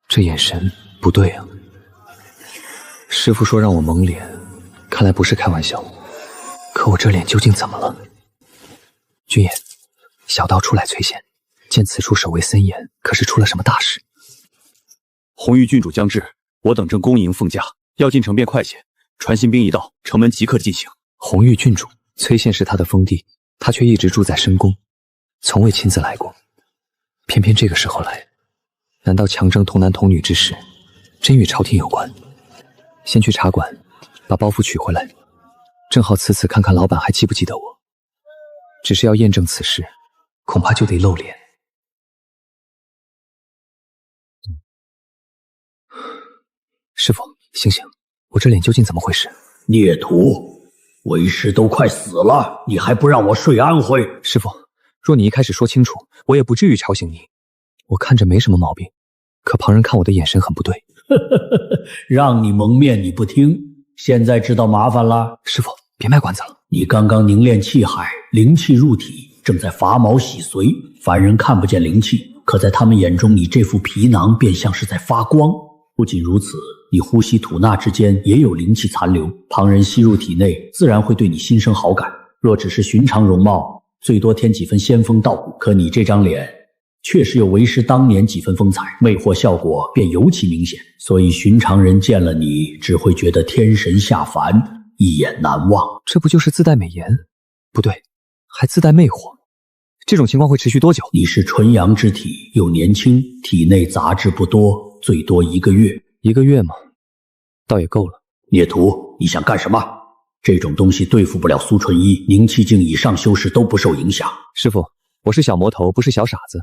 这眼神不对啊！师傅说让我蒙脸，看来不是开玩笑。可我这脸究竟怎么了？君言，小道出来催献，见此处守卫森严，可是出了什么大事？红玉郡主将至，我等正恭迎奉驾，要进城便快些。传信兵一到，城门即刻进行。红玉郡主，崔县是他的封地，他却一直住在深宫，从未亲自来过，偏偏这个时候来，难道强征童男童女之事真与朝廷有关？先去茶馆把包袱取回来，正好此看看老板还记不记得我。只是要验证此事，恐怕就得露脸。师傅，醒醒，我这脸究竟怎么回事？孽徒，为师都快死了，你还不让我睡安徽？师傅，若你一开始说清楚，我也不至于吵醒你。我看着没什么毛病，可旁人看我的眼神很不对。让你蒙面你不听，现在知道麻烦了。师傅，别卖关子了。你刚刚凝练气海，灵气入体，正在发毛洗髓，凡人看不见灵气，可在他们眼中，你这副皮囊便像是在发光。不仅如此，你呼吸吐纳之间也有灵气残留，旁人吸入体内，自然会对你心生好感。若只是寻常容貌，最多添几分仙风道骨，可你这张脸确实有为师当年几分风采，魅惑效果便尤其明显，所以寻常人见了你只会觉得天神下凡，一眼难忘。这不就是自带美颜？不对，还自带魅惑。这种情况会持续多久？你是纯阳之体，又年轻，体内杂质不多，最多1个月。1个月吗？倒也够了。孽徒，你想干什么？这种东西对付不了苏纯一，凝气境以上修士都不受影响。师傅，我是小魔头，不是小傻子。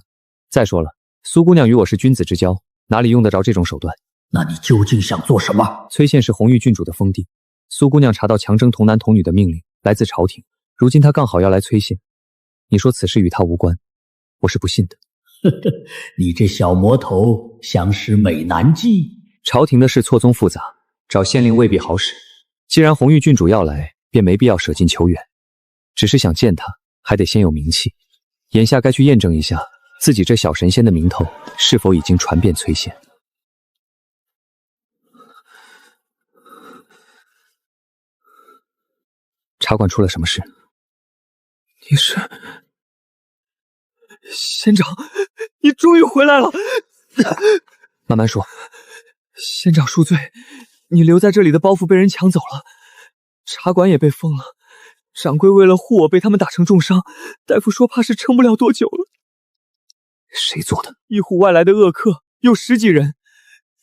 再说了，苏姑娘与我是君子之交，哪里用得着这种手段？那你究竟想做什么？崔县是红玉郡主的封地，苏姑娘查到强征童男童女的命令来自朝廷，如今她刚好要来崔县，你说此事与她无关，我是不信的。你这小魔头想使美男计？朝廷的事错综复杂，找县令未必好使。既然红玉郡主要来，便没必要舍近求远。只是想见她，还得先有名气。眼下该去验证一下自己这小神仙的名头是否已经传遍崔县。茶馆出了什么事？你是县长，你终于回来了。慢慢说。县长恕罪，你留在这里的包袱被人抢走了，茶馆也被封了。掌柜为了护我被他们打成重伤，大夫说怕是撑不了多久了。谁做的？一伙外来的恶客，有10几人。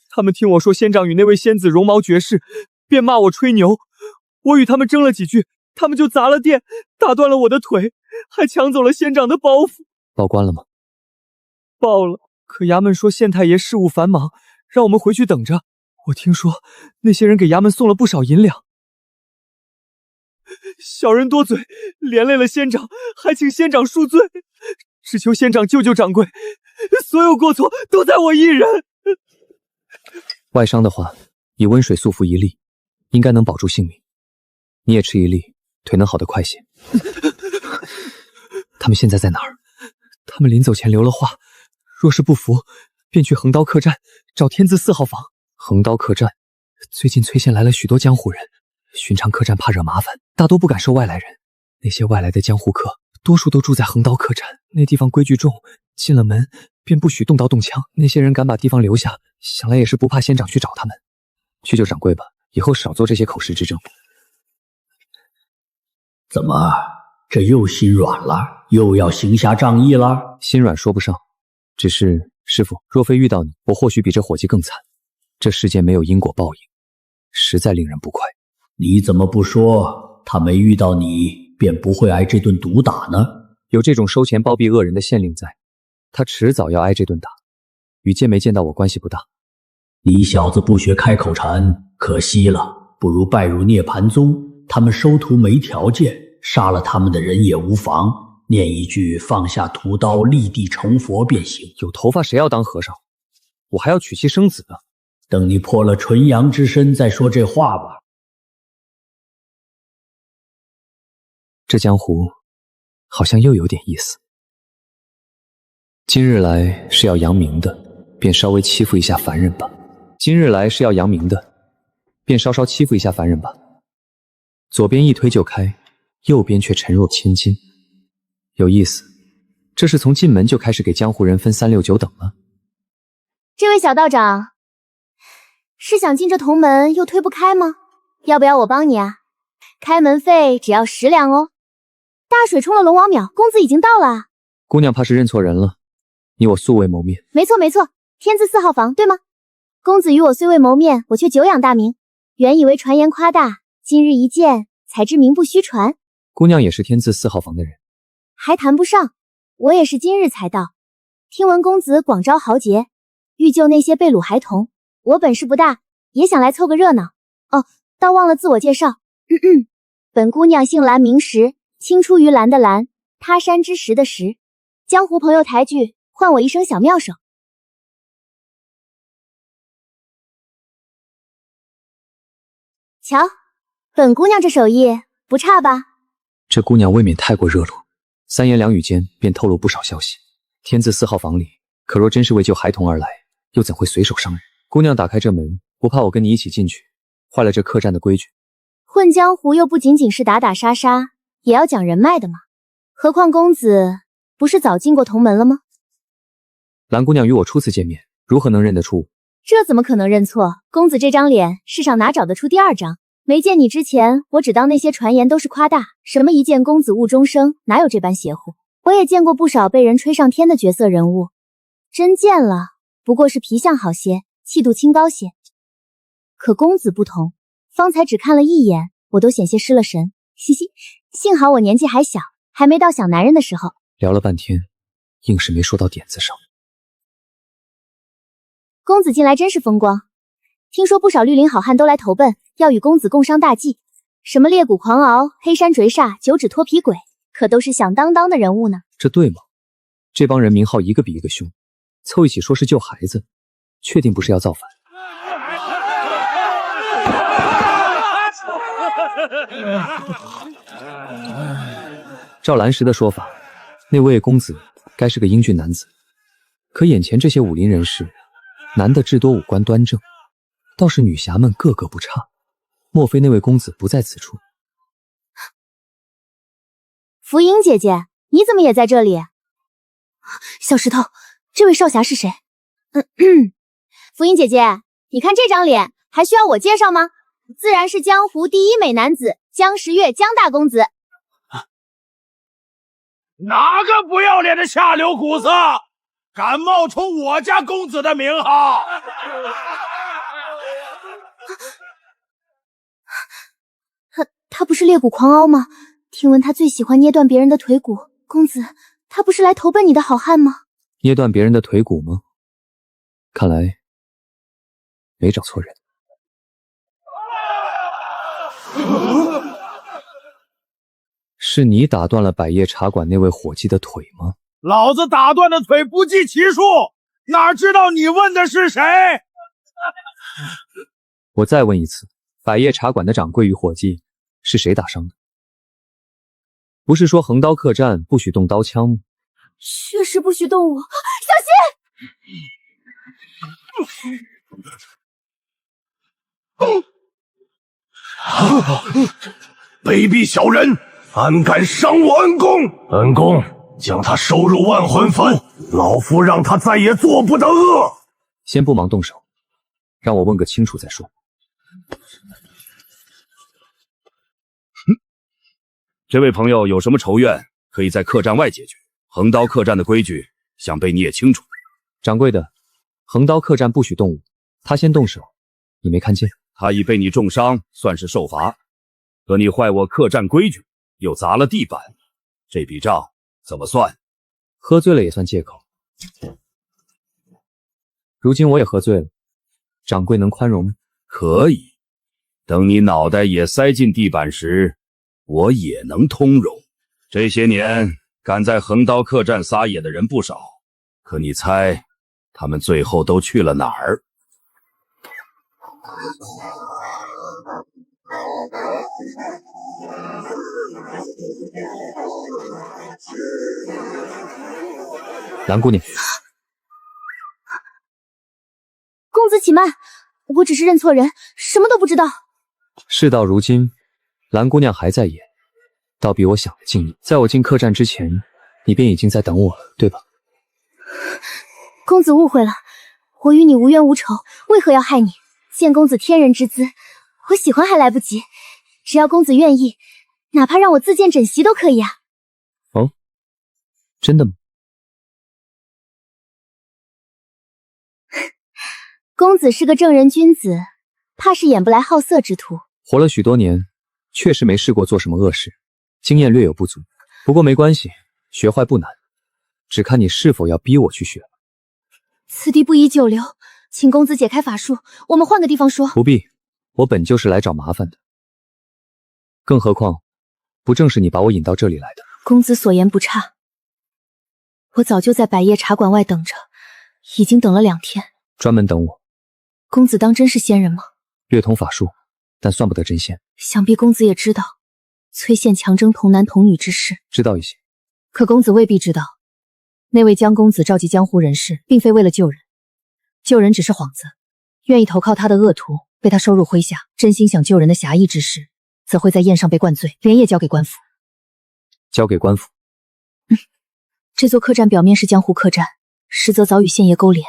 他们听我说县长与那位仙子绒毛绝世，便骂我吹牛。我与他们争了几句，他们就砸了店，打断了我的腿，还抢走了县长的包袱。报官了吗？报了，可衙门说县太爷事务繁忙，让我们回去等着。我听说那些人给衙门送了不少银两。小人多嘴，连累了县长，还请县长恕罪，只求县长救救掌柜，所有过错都在我一人。外伤的话，以温水速服1粒，应该能保住性命。你也吃1粒，腿能好得快些。他们现在在哪儿？他们临走前留了话，若是不服，便去横刀客栈找天字4号房。横刀客栈，最近崔县来了许多江湖人，寻常客栈怕惹麻烦，大多不敢收外来人。那些外来的江湖客，多数都住在横刀客栈，那地方规矩重，进了门便不许动刀动枪。那些人敢把地方留下，想来也是不怕县长去找他们。去救掌柜吧，以后少做这些口实之争。怎么，这又心软了？又要行侠仗义了？心软说不上，只是师傅，若非遇到你，我或许比这伙计更惨。这世间没有因果报应，实在令人不快。你怎么不说他没遇到你便不会挨这顿毒打呢？有这种收钱包庇恶人的县令在，他迟早要挨这顿打，与见没见到我关系不大。你小子不学开口禅，可惜了，不如拜入涅槃宗，他们收徒没条件，杀了他们的人也无妨，念一句放下屠刀立地成佛便行。有头发谁要当和尚？我还要娶妻生子呢。等你破了纯阳之身再说这话吧。这江湖好像又有点意思。今日来是要扬名的，便稍微欺负一下凡人吧。今日来是要扬名的，便稍稍欺负一下凡人吧。左边一推就开，右边却沉若千金，有意思。这是从进门就开始给江湖人分3、6、9等了。这位小道长，是想进这同门又推不开吗？要不要我帮你啊？开门费只要10两哦。大水冲了龙王庙，公子已经到了啊。姑娘怕是认错人了，你我素未谋面。没错没错，天字4号房对吗？公子与我虽未谋面，我却久仰大名，原以为传言夸大，今日一见，才知名不虚传。姑娘也是天字4号房的人，还谈不上，我也是今日才到。听闻公子广招豪杰，欲救那些被掳孩童，我本事不大，也想来凑个热闹。哦，倒忘了自我介绍，本姑娘姓蓝名石，青出于蓝的蓝，他山之石的石。江湖朋友抬举，唤我一声小妙手。瞧，本姑娘这手艺不差吧？这姑娘未免太过热络，3言2语间便透露不少消息。天字4号房里，可若真是为救孩童而来，又怎会随手伤人？姑娘打开这门，不怕我跟你一起进去，坏了这客栈的规矩。混江湖又不仅仅是打打杀杀，也要讲人脉的嘛。何况公子不是早进过同门了吗？蓝姑娘与我初次见面，如何能认得出？这怎么可能认错？公子这张脸，世上哪找得出第二张？没见你之前，我只当那些传言都是夸大，什么一见公子误终生，哪有这般邪乎？我也见过不少被人吹上天的角色人物，真见了，不过是皮相好些，气度清高些。可公子不同，方才只看了一眼，我都险些失了神。嘻嘻，幸好我年纪还小，还没到想男人的时候。聊了半天，硬是没说到点子上。公子近来真是风光，听说不少绿林好汉都来投奔，要与公子共商大计。什么裂谷狂鳌、黑山追煞、九指脱皮鬼，可都是响当当的人物呢。这对吗？这帮人名号一个比一个凶，凑一起说是救孩子，确定不是要造反？照蓝石的说法，那位公子该是个英俊男子，可眼前这些武林人士，男的至多五官端正，倒是女侠们个个不差。莫非那位公子不在此处？福英姐姐，你怎么也在这里？小石头，这位少侠是谁？福英姐姐，你看这张脸，还需要我介绍吗？自然是江湖第一美男子江时月江大公子。哪个不要脸的下流古色，敢冒充我家公子的名号？他不是裂谷狂傲吗？听闻他最喜欢捏断别人的腿骨。公子，他不是来投奔你的好汉吗？捏断别人的腿骨吗？看来没找错人。是你打断了百叶茶馆那位伙计的腿吗？老子打断的腿不计其数，哪知道你问的是谁？我再问一次，百叶茶馆的掌柜与伙计是谁打伤的？不是说横刀客栈不许动刀枪吗？确实不许动武，小心！卑鄙小人，胆敢伤我恩公！恩公，将他收入万魂坟，老夫让他再也做不得恶。先不忙动手，让我问个清楚再说。这位朋友有什么仇怨，可以在客栈外解决。横刀客栈的规矩，想必你也清楚。掌柜的，横刀客栈不许动武，他先动手，你没看见？他已被你重伤，算是受罚。可你坏我客栈规矩，又砸了地板，这笔账怎么算？喝醉了也算借口。如今我也喝醉了，掌柜能宽容吗？可以，等你脑袋也塞进地板时，我也能通融。这些年敢在横刀客栈撒野的人不少，可你猜他们最后都去了哪儿？蓝姑娘，且慢，我只是认错人，什么都不知道。事到如今，蓝姑娘还在演，倒比我想的敬业。在我进客栈之前，你便已经在等我了，对吧？公子误会了，我与你无冤无仇，为何要害你？见公子天人之姿，我喜欢还来不及。只要公子愿意，哪怕让我自荐枕席都可以啊。哦，真的吗？公子是个正人君子，怕是演不来好色之徒。活了许多年，确实没试过做什么恶事，经验略有不足。不过没关系，学坏不难，只看你是否要逼我去学。此地不宜久留，请公子解开法术，我们换个地方说。不必，我本就是来找麻烦的。更何况，不正是你把我引到这里来的？公子所言不差，我早就在百叶茶馆外等着，已经等了2天。专门等我？公子当真是仙人吗？略通法术，但算不得真仙。想必公子也知道崔县强征童男童女之事。知道一些，可公子未必知道，那位江公子召集江湖人士，并非为了救人，救人只是幌子。愿意投靠他的恶徒被他收入麾下，真心想救人的侠义之士，则会在宴上被灌醉，连夜交给官府。交给官府？这座客栈表面是江湖客栈，实则早与县爷勾连。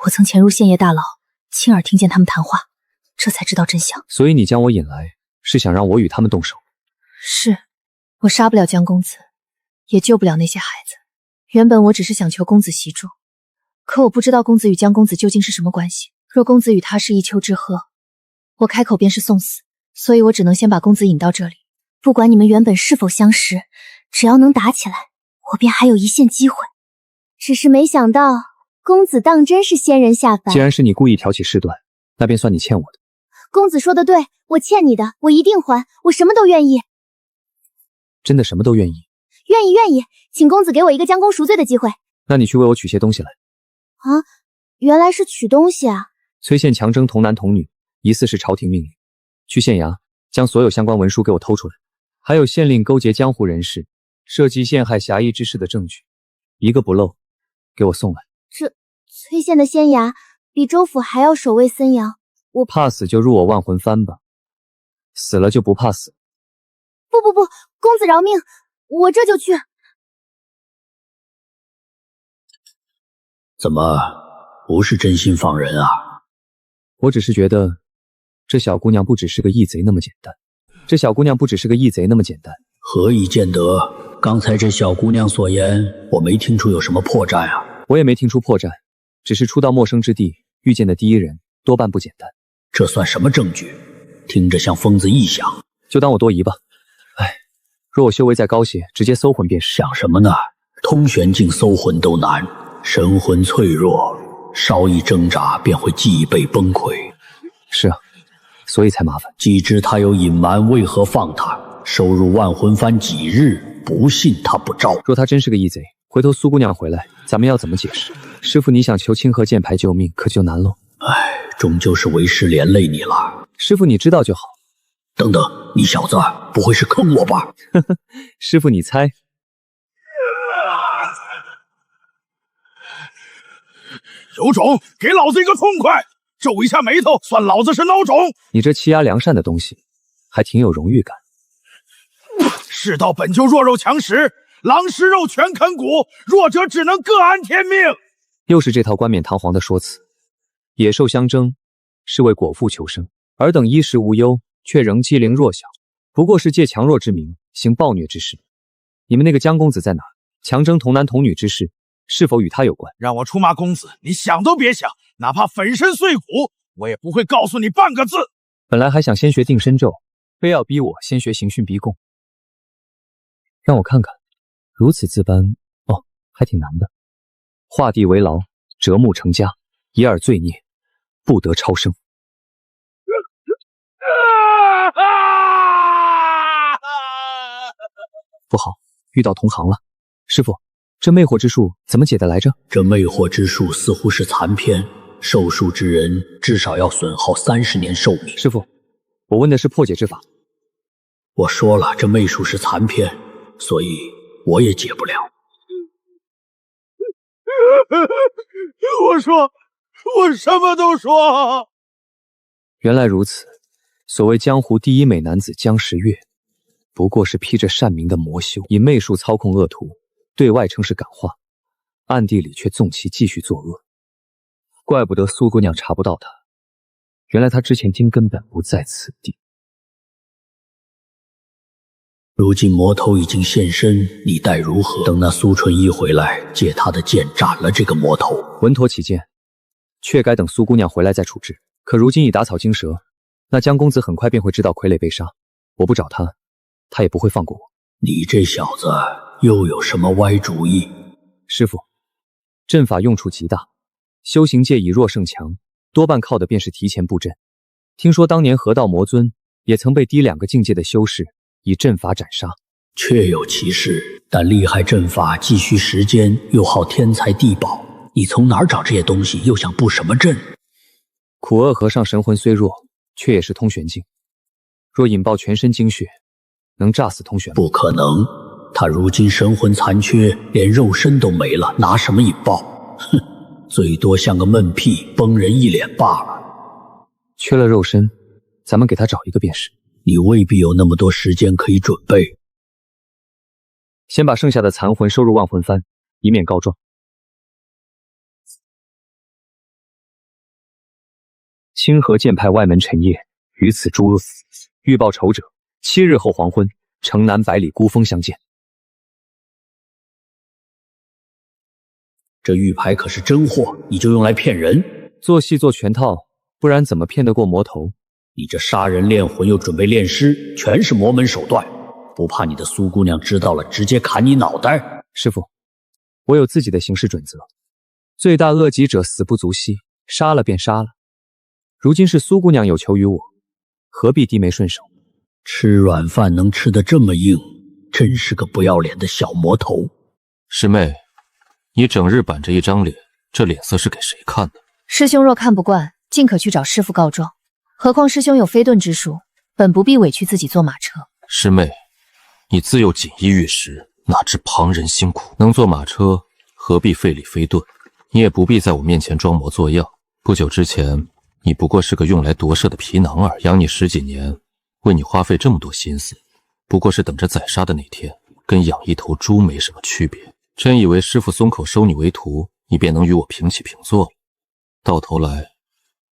我曾潜入县爷大牢，亲耳听见他们谈话，这才知道真相。所以你将我引来，是想让我与他们动手？是，我杀不了江公子，也救不了那些孩子。原本我只是想求公子息住，可我不知道公子与江公子究竟是什么关系。若公子与他是一丘之貉，我开口便是送死，所以我只能先把公子引到这里。不管你们原本是否相识，只要能打起来，我便还有一线机会。只是没想到公子当真是仙人下凡。既然是你故意挑起事端，那便算你欠我的。公子说的对，我欠你的，我一定还，我什么都愿意。真的什么都愿意？愿意，请公子给我一个将功赎罪的机会。那你去为我取些东西来。啊，原来是取东西啊。崔县强征童男童女，疑似是朝廷命令，去县衙将所有相关文书给我偷出来，还有县令勾结江湖人士，涉及陷害侠义之事的证据，一个不漏，给我送来。这崔县的县衙比州府还要守卫森严，我怕死就入我万魂幡吧，死了就不怕死。不，公子饶命，我这就去。怎么不是真心放人啊？我只是觉得这小姑娘不只是个义贼那么简单。何以见得？刚才这小姑娘所言，我没听出有什么破绽啊。我也没听出破绽，只是初到陌生之地遇见的第一人多半不简单。这算什么证据？听着像疯子臆想。就当我多疑吧。哎，若我修为再高些，直接搜魂便是。想什么呢？通玄境搜魂都难，神魂脆弱，稍一挣扎便会脊背崩溃。是啊，所以才麻烦。既知他有隐瞒，为何放他？收入万魂幡几日，不信他不招。若他真是个义贼，回头苏姑娘回来，咱们要怎么解释？师父，你想求清河剑牌救命，可就难喽。唉，终究是为师连累你了。师父，你知道就好。等等，你小子不会是坑我吧？师父，你猜？有种，给老子一个痛快！皱一下眉头，算老子是孬种。你这欺压良善的东西，还挺有荣誉感。世道本就弱肉强食，狼食肉，犬啃骨，弱者只能各安天命。又是这套冠冕堂皇的说辞。野兽相争，是为果腹求生，尔等衣食无忧，却仍欺凌弱小，不过是借强弱之名行暴虐之事。你们那个江公子在哪？强征童男童女之事，是否与他有关？让我出骂公子，你想都别想，哪怕粉身碎骨，我也不会告诉你半个字。本来还想先学定身咒，非要逼我先学刑讯逼供。让我看看，如此自搬，哦，还挺难的。画地为牢，折木成家，以尔罪孽，不得超生。不好，遇到同行了。师父，这魅惑之术怎么解的来着？这魅惑之术似乎是残篇，受术之人至少要损耗30年寿命。师父，我问的是破解之法。我说了，这魅术是残篇，所以我也解不了。我什么都说。原来如此，所谓江湖第一美男子江时月，不过是披着善名的魔修，以媚术操控恶徒，对外称是感化，暗地里却纵其继续作恶。怪不得苏姑娘查不到他，原来他之前竟根本不在此地。如今魔头已经现身，你待如何？等那苏纯一回来，借他的剑斩了这个魔头。稳妥起见，确该等苏姑娘回来再处置。可如今已打草惊蛇，那江公子很快便会知道傀儡被杀，我不找他，他也不会放过我。你这小子又有什么歪主意？师父，阵法用处极大，修行界以弱胜强，多半靠的便是提前布阵。听说当年河道魔尊也曾被低2个境界的修士以阵法斩杀。确有其事，但厉害阵法既需时间，又耗天材地宝。你从哪儿找这些东西？又想布什么阵？苦厄和尚神魂虽弱，却也是通玄境，若引爆全身精血，能炸死通玄吗？不可能，他如今神魂残缺，连肉身都没了，拿什么引爆？哼，最多像个闷屁，崩人一脸罢了。缺了肉身，咱们给他找一个便是。你未必有那么多时间可以准备。先把剩下的残魂收入万魂幡，以免告状。清河剑派外门陈烨于此诛恶，欲报仇者，7日后黄昏，城南百里孤峰相见。这玉牌可是真货，你就用来骗人？做戏做全套，不然怎么骗得过魔头？你这杀人炼魂又准备炼尸，全是魔门手段，不怕你的苏姑娘知道了直接砍你脑袋？师父，我有自己的行事准则，罪大恶极者死不足惜，杀了便杀了。如今是苏姑娘有求于我，何必低眉顺手？吃软饭能吃得这么硬，真是个不要脸的小魔头。师妹，你整日板着一张脸，这脸色是给谁看的？师兄若看不惯，尽可去找师父告状。何况师兄有飞遁之术，本不必委屈自己坐马车。师妹，你自幼锦衣玉食，哪知旁人辛苦？能坐马车，何必费力飞遁？你也不必在我面前装模作样。不久之前，你不过是个用来夺舍的皮囊儿，养你10几年，为你花费这么多心思，不过是等着宰杀的那天，跟养一头猪没什么区别。真以为师父松口收你为徒，你便能与我平起平坐了？到头来，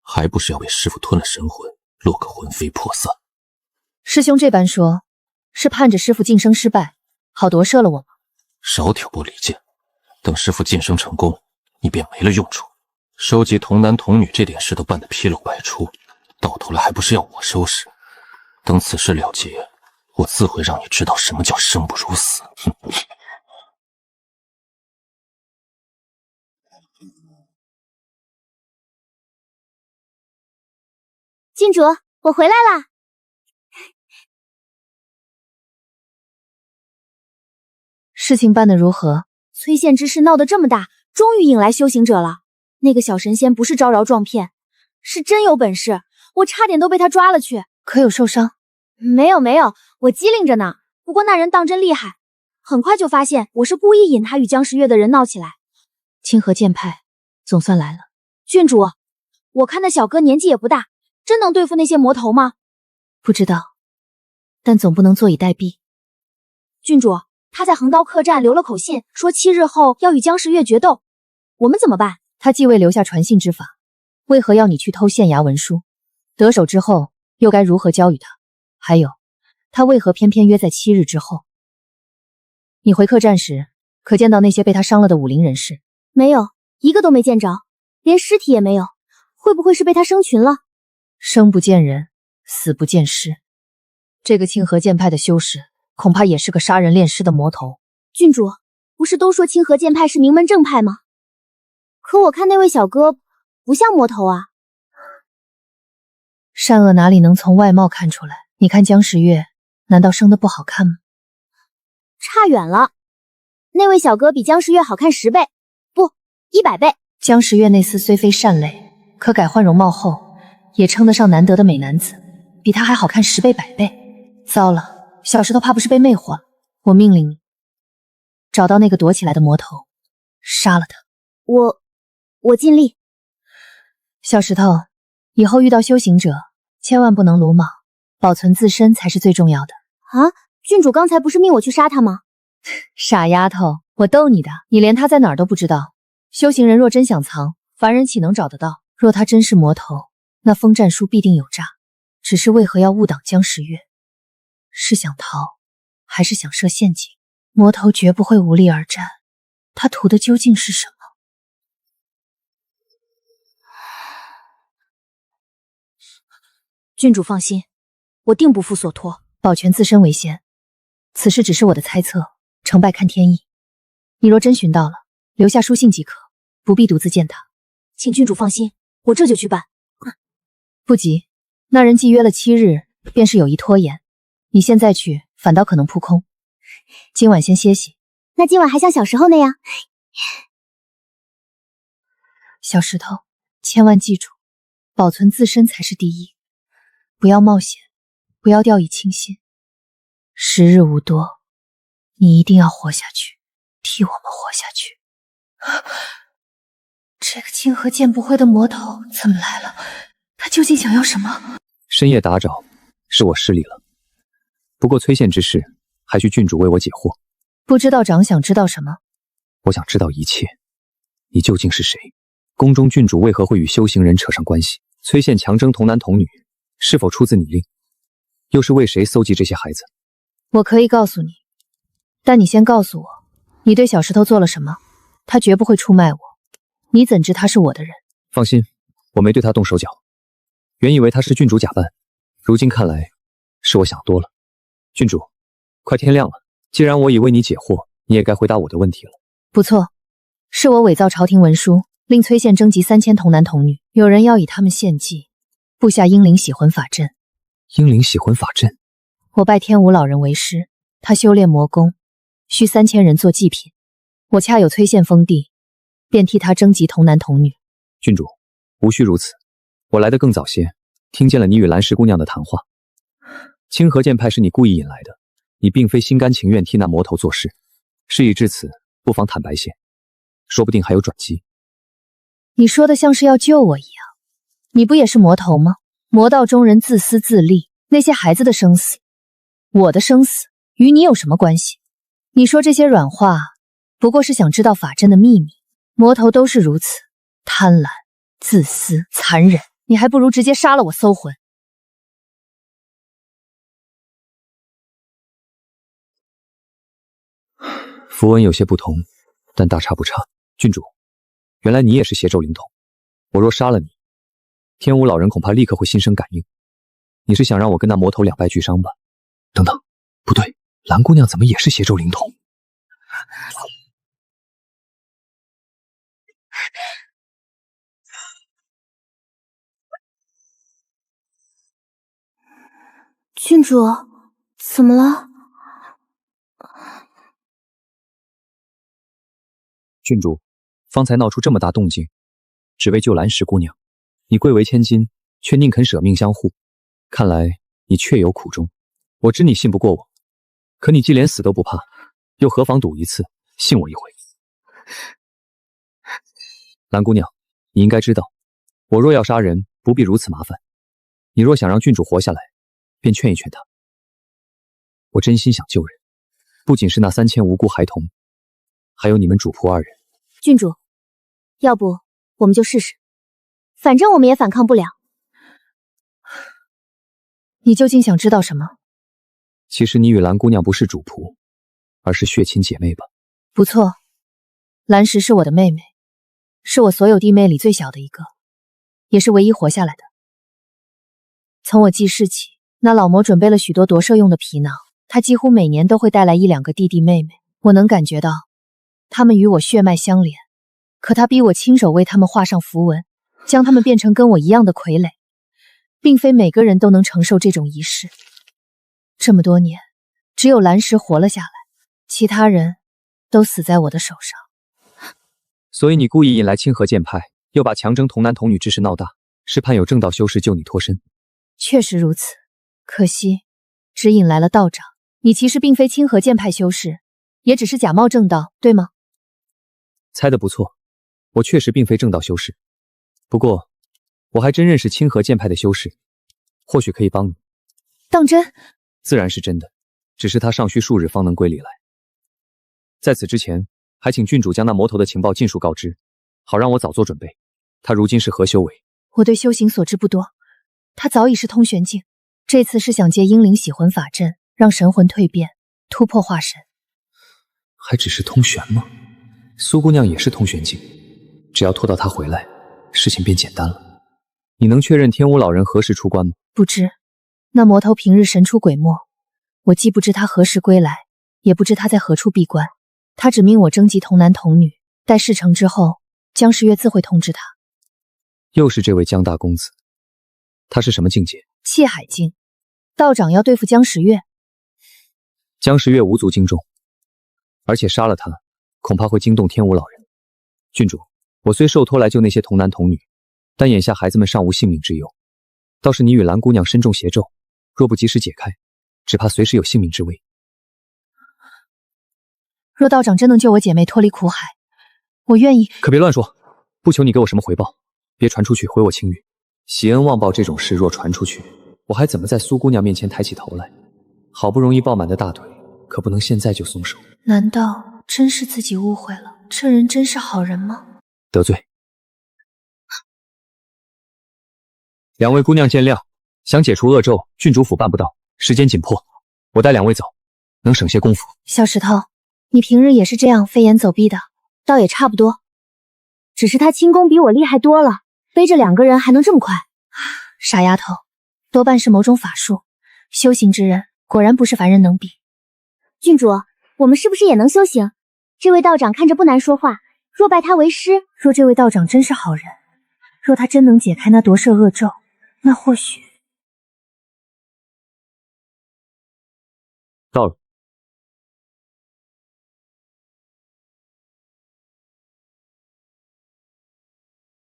还不是要被师父吞了神魂，落个魂飞魄散。师兄这般说，是盼着师父晋升失败，好夺舍了我吗？少挑拨离间，等师父晋升成功，你便没了用处。收集童男童女这点事都办得纰漏百出，到头来还不是要我收拾？等此事了结，我自会让你知道什么叫生不如死。哼！郡主，我回来啦！事情办得如何？崔县之事闹得这么大，终于引来修行者了。那个小神仙不是招摇撞骗，是真有本事，我差点都被他抓了去。可有受伤？没有，我机灵着呢。不过那人当真厉害，很快就发现我是故意引他与江时月的人闹起来。清河剑派总算来了。郡主，我看那小哥年纪也不大，真能对付那些魔头吗？不知道，但总不能坐以待毙。郡主，他在横刀客栈留了口信，说7日后要与江时月决斗，我们怎么办？他既未留下传信之法，为何要你去偷县衙文书？得手之后又该如何交与他？还有，他为何偏偏约在7日之后？你回客栈时，可见到那些被他伤了的武林人士？没有，一个都没见着，连尸体也没有。会不会是被他生擒了？生不见人，死不见尸。这个清河剑派的修士，恐怕也是个杀人炼尸的魔头。郡主，不是都说清河剑派是名门正派吗？可我看那位小哥不像魔头啊。善恶哪里能从外貌看出来？你看江时月，难道生得不好看吗？差远了，那位小哥比江时月好看10倍，不，100倍。江时月那厮虽非善类，可改换容貌后，也称得上难得的美男子，比他还好看10倍100倍。糟了，小石头怕不是被魅惑了。我命令你找到那个躲起来的魔头，杀了他。我尽力。小石头，以后遇到修行者，千万不能鲁莽，保存自身才是最重要的。啊，郡主刚才不是命我去杀他吗？傻丫头，我逗你的，你连他在哪儿都不知道。修行人若真想藏，凡人岂能找得到？若他真是魔头，那风战术必定有诈。只是为何要误挡江时月？是想逃，还是想设陷阱？魔头绝不会无力而战，他图的究竟是什么？郡主放心，我定不负所托，保全自身为先。此事只是我的猜测，成败看天意。你若真寻到了，留下书信即可，不必独自见他。请郡主放心，我这就去办。不急，那人既约了7日，便是有意拖延。你现在去，反倒可能扑空。今晚先歇息。那今晚还像小时候那样？小石头，千万记住，保存自身才是第一。不要冒险，不要掉以轻心。时日无多，你一定要活下去，替我们活下去。这个清河剑不会的魔头怎么来了？他究竟想要什么？深夜打扰，是我失礼了。不过崔县之事，还需郡主为我解惑。不知道长想知道什么？我想知道一切。你究竟是谁？宫中郡主为何会与修行人扯上关系？崔县强征童男童女，是否出自你令？又是为谁搜集这些孩子？我可以告诉你，但你先告诉我，你对小石头做了什么？他绝不会出卖我，你怎知他是我的人？放心，我没对他动手脚。原以为他是郡主假扮，如今看来，是我想多了。郡主，快天亮了，既然我已为你解惑，你也该回答我的问题了。不错，是我伪造朝廷文书，令崔县征集3000童男童女，有人要以他们献祭，布下英灵洗魂法阵。英灵洗魂法阵？我拜天武老人为师，他修炼魔功，需3000人做祭品。我恰有崔县封地，便替他征集童男童女。郡主，无需如此，我来得更早些，听见了你与蓝氏姑娘的谈话。清河剑派是你故意引来的，你并非心甘情愿替那魔头做事。事已至此，不妨坦白些，说不定还有转机。你说的像是要救我一样，你不也是魔头吗？魔道中人自私自利，那些孩子的生死，我的生死与你有什么关系？你说这些软话，不过是想知道法阵的秘密。魔头都是如此，贪婪、自私、残忍，你还不如直接杀了我搜魂。符文有些不同，但大差不差。郡主，原来你也是邪咒灵童。我若杀了你，天武老人恐怕立刻会心生感应。你是想让我跟那魔头两败俱伤吧？等等，不对，蓝姑娘怎么也是邪咒灵童？郡主，怎么了？郡主，方才闹出这么大动静，只为救蓝氏姑娘，你贵为千金，却宁肯舍命相护，看来你确有苦衷。我知你信不过我，可你既连死都不怕，又何妨赌一次，信我一回？蓝姑娘，你应该知道，我若要杀人，不必如此麻烦。你若想让郡主活下来，便劝一劝她。我真心想救人，不仅是那3000无辜孩童，还有你们主仆2人。郡主，要不我们就试试，反正我们也反抗不了。你究竟想知道什么？其实你与蓝姑娘不是主仆，而是血亲姐妹吧？不错，蓝石是我的妹妹，是我所有弟妹里最小的一个，也是唯一活下来的。从我记事起，那老魔准备了许多夺舍用的皮囊，他几乎每年都会带来1-2个弟弟妹妹。我能感觉到他们与我血脉相连，可他逼我亲手为他们画上符文，将他们变成跟我一样的傀儡，并非每个人都能承受这种仪式。这么多年，只有蓝石活了下来，其他人都死在我的手上。所以你故意引来清河剑派，又把强征童男童女之事闹大，是盼有正道修士救你脱身。确实如此，可惜只引来了道长。你其实并非清河剑派修士，也只是假冒正道，对吗？猜得不错，我确实并非正道修士。不过，我还真认识清河剑派的修士，或许可以帮你。当真？自然是真的，只是他尚需数日方能归里来。在此之前，还请郡主将那魔头的情报尽数告知，好让我早做准备。他如今是何修为？我对修行所知不多，他早已是通玄境，这次是想借婴灵洗魂法阵，让神魂蜕变，突破化神。还只是通玄吗？苏姑娘也是通玄境，只要拖到她回来，事情便简单了。你能确认天武老人何时出关吗？不知，那魔头平日神出鬼没，我既不知他何时归来，也不知他在何处闭关。他只命我征集童男童女，待事成之后，江时月自会通知他。又是这位江大公子，他是什么境界？气海境。道长要对付江时月？江时月无足轻重，而且杀了他，恐怕会惊动天武老人。郡主，我虽受托来救那些童男童女，但眼下孩子们尚无性命之忧。倒是你与蓝姑娘身中邪咒，若不及时解开，只怕随时有性命之危。若道长真能救我姐妹脱离苦海，我愿意。可别乱说，不求你给我什么回报，别传出去毁我清誉。挟恩忘报这种事若传出去，我还怎么在苏姑娘面前抬起头来？好不容易抱满的大腿，可不能现在就松手。难道真是自己误会了？这人真是好人吗？得罪。两位姑娘见谅，想解除恶咒，郡主府办不到，时间紧迫，我带两位走，能省些功夫。小石头，你平日也是这样飞檐走壁的？倒也差不多，只是他轻功比我厉害多了，背着2个人还能这么快。傻丫头，多半是某种法术，修行之人果然不是凡人能比。郡主，我们是不是也能修行？这位道长看着不难说话，若拜他为师，若这位道长真是好人，若他真能解开那夺舍恶咒，那或许……到了。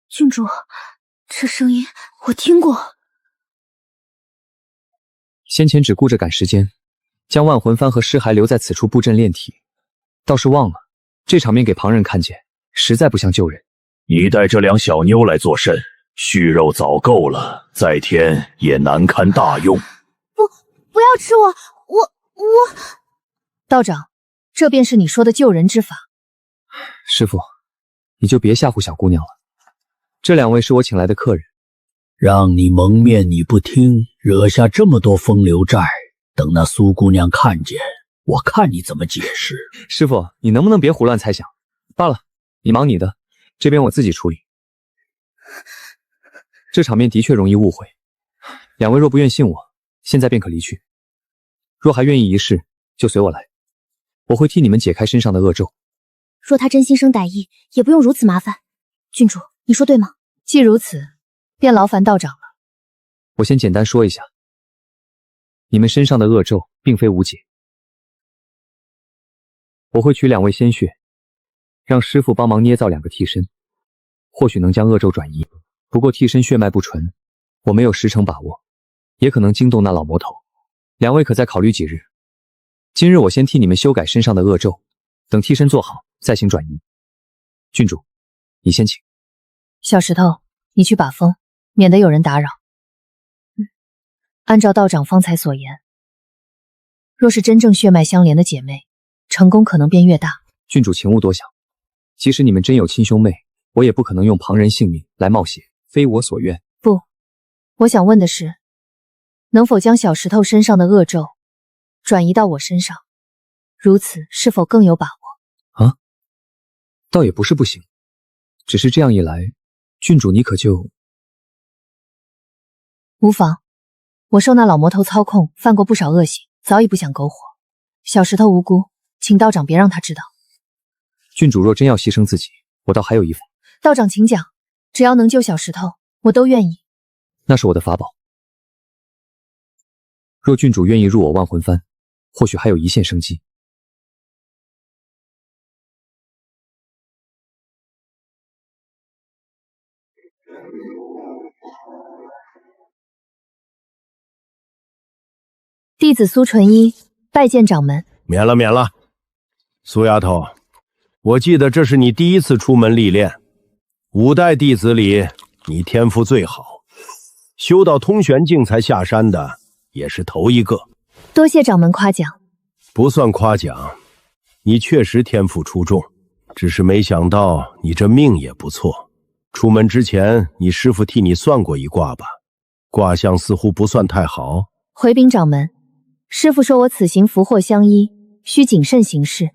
郡主，这声音我听过。先前只顾着赶时间，将万魂幡和尸骸留在此处布阵炼体，倒是忘了这场面给旁人看见，实在不像救人。你带这两小妞来做甚？血肉早够了，再添也难堪大用。不要吃我！道长，这便是你说的救人之法。师傅，你就别吓唬小姑娘了。这两位是我请来的客人，让你蒙面你不听，惹下这么多风流债，等那苏姑娘看见，我看你怎么解释。师傅，你能不能别胡乱猜想？罢了，你忙你的，这边我自己处理。这场面的确容易误会，两位若不愿信我，现在便可离去。若还愿意一试，就随我来，我会替你们解开身上的恶咒。若他真心生歹意，也不用如此麻烦。郡主，你说对吗？既如此，便劳烦道长了。我先简单说一下，你们身上的恶咒并非无解，我会取两位鲜血，让师傅帮忙捏造2个替身，或许能将恶咒转移。不过替身血脉不纯，我没有10成把握，也可能惊动那老魔头。两位可再考虑几日。今日我先替你们修改身上的恶咒，等替身做好再行转移。郡主，你先请。小石头，你去把风，免得有人打扰。按照道长方才所言，若是真正血脉相连的姐妹，成功可能便越大。郡主请勿多想，即使你们真有亲兄妹，我也不可能用旁人性命来冒险，非我所愿。不，我想问的是，能否将小石头身上的恶咒转移到我身上？如此是否更有把握？啊，倒也不是不行，只是这样一来，郡主你可就……无妨，我受那老魔头操控，犯过不少恶行，早已不想苟活。小石头无辜，请道长别让他知道。郡主若真要牺牲自己，我倒还有一法。道长请讲，只要能救小石头，我都愿意。那是我的法宝。若郡主愿意入我万魂幡，或许还有一线生机。弟子苏纯一拜见掌门。免了免了，苏丫头，我记得这是你第一次出门历练，5代弟子里你天赋最好，修到通玄境才下山的也是头一个。多谢掌门夸奖。不算夸奖，你确实天赋出众，只是没想到你这命也不错。出门之前，你师父替你算过一卦吧？卦象似乎不算太好。回禀掌门，师父说我此行福祸相依，需谨慎行事。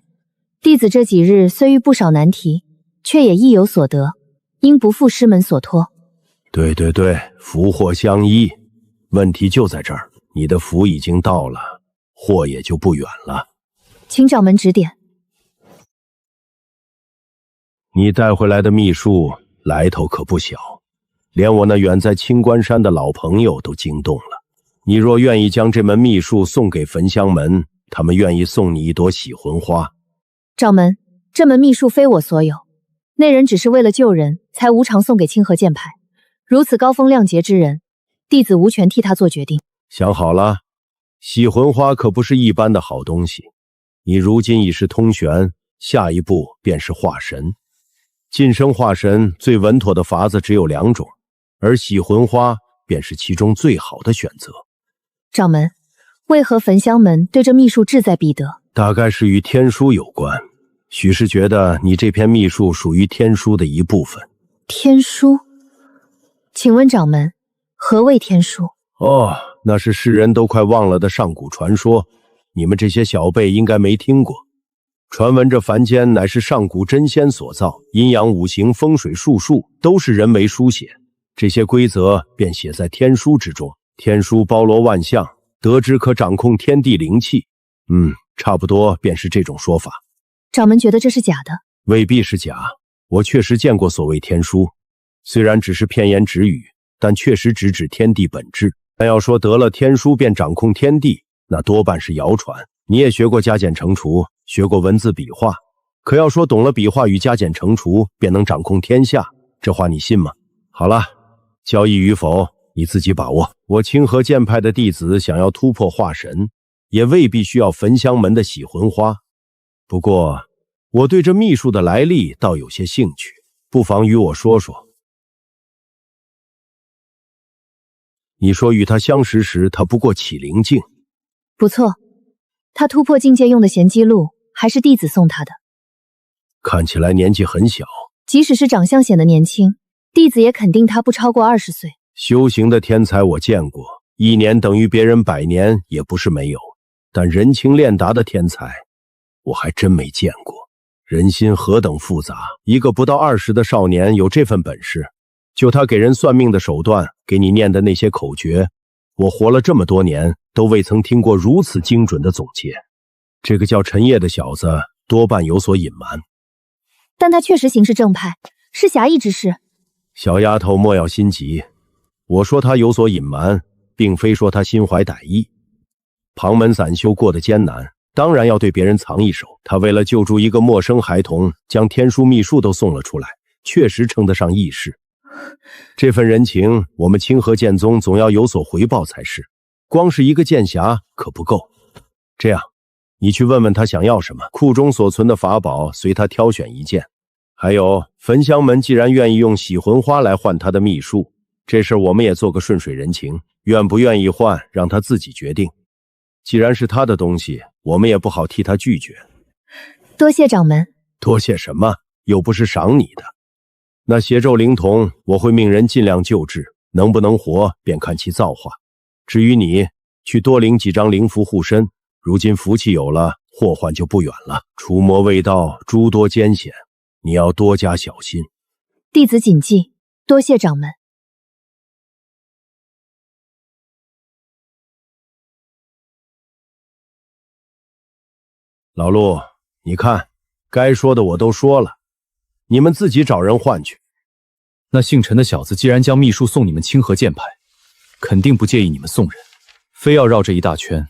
弟子这几日虽遇不少难题，却也亦有所得，应不负师门所托。对，福祸相依，问题就在这儿。你的福已经到了，祸也就不远了。请掌门指点。你带回来的秘术来头可不小，连我那远在青关山的老朋友都惊动了。你若愿意将这门秘术送给焚香门，他们愿意送你一朵洗魂花。掌门，这门秘术非我所有，那人只是为了救人，才无偿送给清河剑派。如此高风亮节之人，弟子无权替他做决定。想好了，洗魂花可不是一般的好东西。你如今已是通玄，下一步便是化神。晋升化神最稳妥的法子只有2种，而洗魂花便是其中最好的选择。掌门，为何焚香门对这秘术志在必得？大概是与天书有关。许是觉得你这篇秘术属于天书的一部分。天书？请问掌门，何谓天书？哦，那是世人都快忘了的上古传说，你们这些小辈应该没听过。传闻这凡间乃是上古真仙所造，阴阳五行、风水术数都是人为书写，这些规则便写在天书之中。天书包罗万象，得知可掌控天地灵气。差不多便是这种说法。掌门觉得这是假的？未必是假，我确实见过所谓天书，虽然只是片言直语，但确实直指天地本质。但要说得了天书便掌控天地，那多半是谣传。你也学过加减乘除，学过文字笔画，可要说懂了笔画与加减乘除便能掌控天下，这话你信吗？好了，交易与否你自己把握。我清河剑派的弟子想要突破化神，也未必需要焚香门的洗魂花。不过我对这秘术的来历倒有些兴趣，不妨与我说说。你说与他相识时，他不过启灵境。不错，他突破境界用的玄机录还是弟子送他的。看起来年纪很小，即使是长相显得年轻，弟子也肯定他不超过20岁。修行的天才我见过，1年等于别人100年也不是没有，但人情练达的天才我还真没见过。人心何等复杂，一个不到20的少年有这份本事，就他给人算命的手段，给你念的那些口诀，我活了这么多年都未曾听过如此精准的总结。这个叫陈烨的小子多半有所隐瞒，但他确实行事正派，是侠义之士。小丫头莫要心急，我说他有所隐瞒，并非说他心怀歹意。旁门散修过得艰难，当然要对别人藏一手。他为了救助一个陌生孩童，将天书秘术都送了出来，确实称得上义士。这份人情，我们清河剑宗总要有所回报才是，光是一个剑侠可不够。这样，你去问问他想要什么，库中所存的法宝随他挑选一件。还有，焚香门既然愿意用洗魂花来换他的秘术，这事我们也做个顺水人情，愿不愿意换，让他自己决定。既然是他的东西，我们也不好替他拒绝。多谢掌门。多谢什么？又不是赏你的。那邪咒灵童，我会命人尽量救治，能不能活，便看其造化。至于你，去多领几张灵符护身，如今福气有了，祸患就不远了。除魔未到，诸多艰险，你要多加小心。弟子谨记，多谢掌门。老陆，你看，该说的我都说了，你们自己找人换去。那姓陈的小子既然将秘术送你们清河剑派，肯定不介意你们送人，非要绕这一大圈，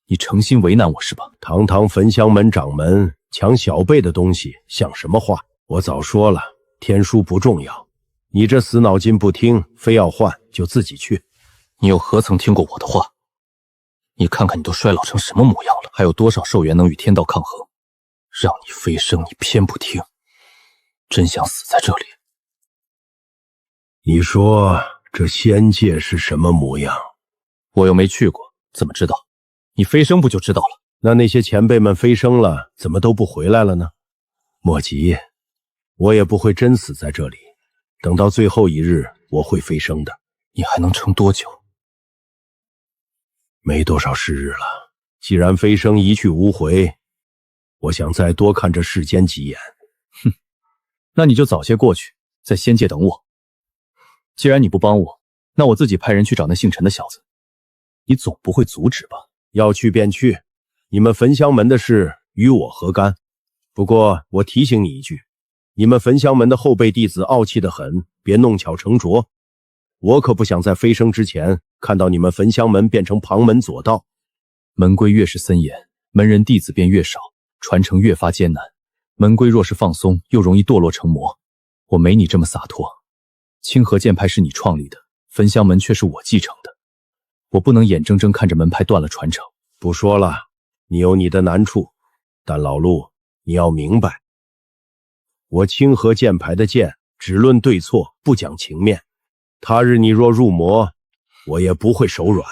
你诚心为难我是吧？堂堂焚香门掌门抢小辈的东西，像什么话？我早说了，天书不重要，你这死脑筋不听，非要换就自己去。你又何曾听过我的话？你看看你都衰老成什么模样了，还有多少寿元能与天道抗衡？让你飞升，你偏不听，真想死在这里。你说这仙界是什么模样？我又没去过，怎么知道？你飞升不就知道了？那些前辈们飞升了，怎么都不回来了呢？莫急，我也不会真死在这里，等到最后一日，我会飞升的。你还能撑多久？没多少时日了。既然飞升一去无回，我想再多看这世间几眼。哼，那你就早些过去，在仙界等我。既然你不帮我，那我自己派人去找那姓陈的小子。你总不会阻止吧？要去便去，你们焚香门的事与我何干？不过我提醒你一句，你们焚香门的后辈弟子傲气得很，别弄巧成拙。我可不想在飞升之前看到你们焚香门变成旁门左道。门规越是森严，门人弟子便越少，传承越发艰难。门规若是放松，又容易堕落成魔。我没你这么洒脱。清河剑派是你创立的，焚香门却是我继承的。我不能眼睁睁看着门派断了传承。不说了，你有你的难处，但老陆，你要明白，我清河剑派的剑只论对错，不讲情面。他日你若入魔，我也不会手软。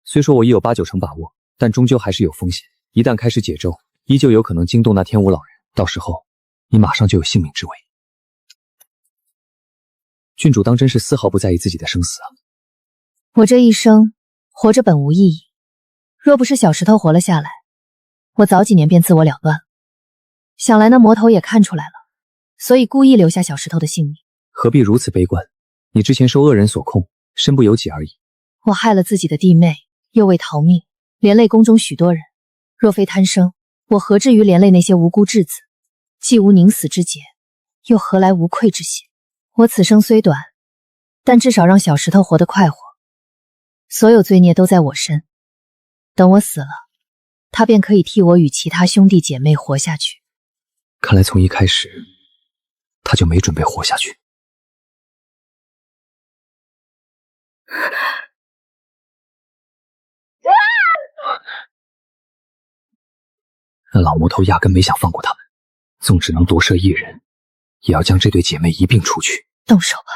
虽说我已有8、9成把握，但终究还是有风险。一旦开始解咒，依旧有可能惊动那天武老人，到时候你马上就有性命之危。郡主当真是丝毫不在意自己的生死啊！我这一生活着本无意义，若不是小石头活了下来，我早几年便自我了断了。想来那魔头也看出来了，所以故意留下小石头的性命。何必如此悲观？你之前受恶人所控，身不由己而已。我害了自己的弟妹，又为逃命，连累宫中许多人。若非贪生，我何至于连累那些无辜稚子？既无宁死之节，又何来无愧之心？我此生虽短，但至少让小石头活得快活。所有罪孽都在我身，等我死了，他便可以替我与其他兄弟姐妹活下去。看来从一开始，他就没准备活下去。那老魔头压根没想放过他们，纵只能夺舍一人，也要将这对姐妹一并除去。动手吧。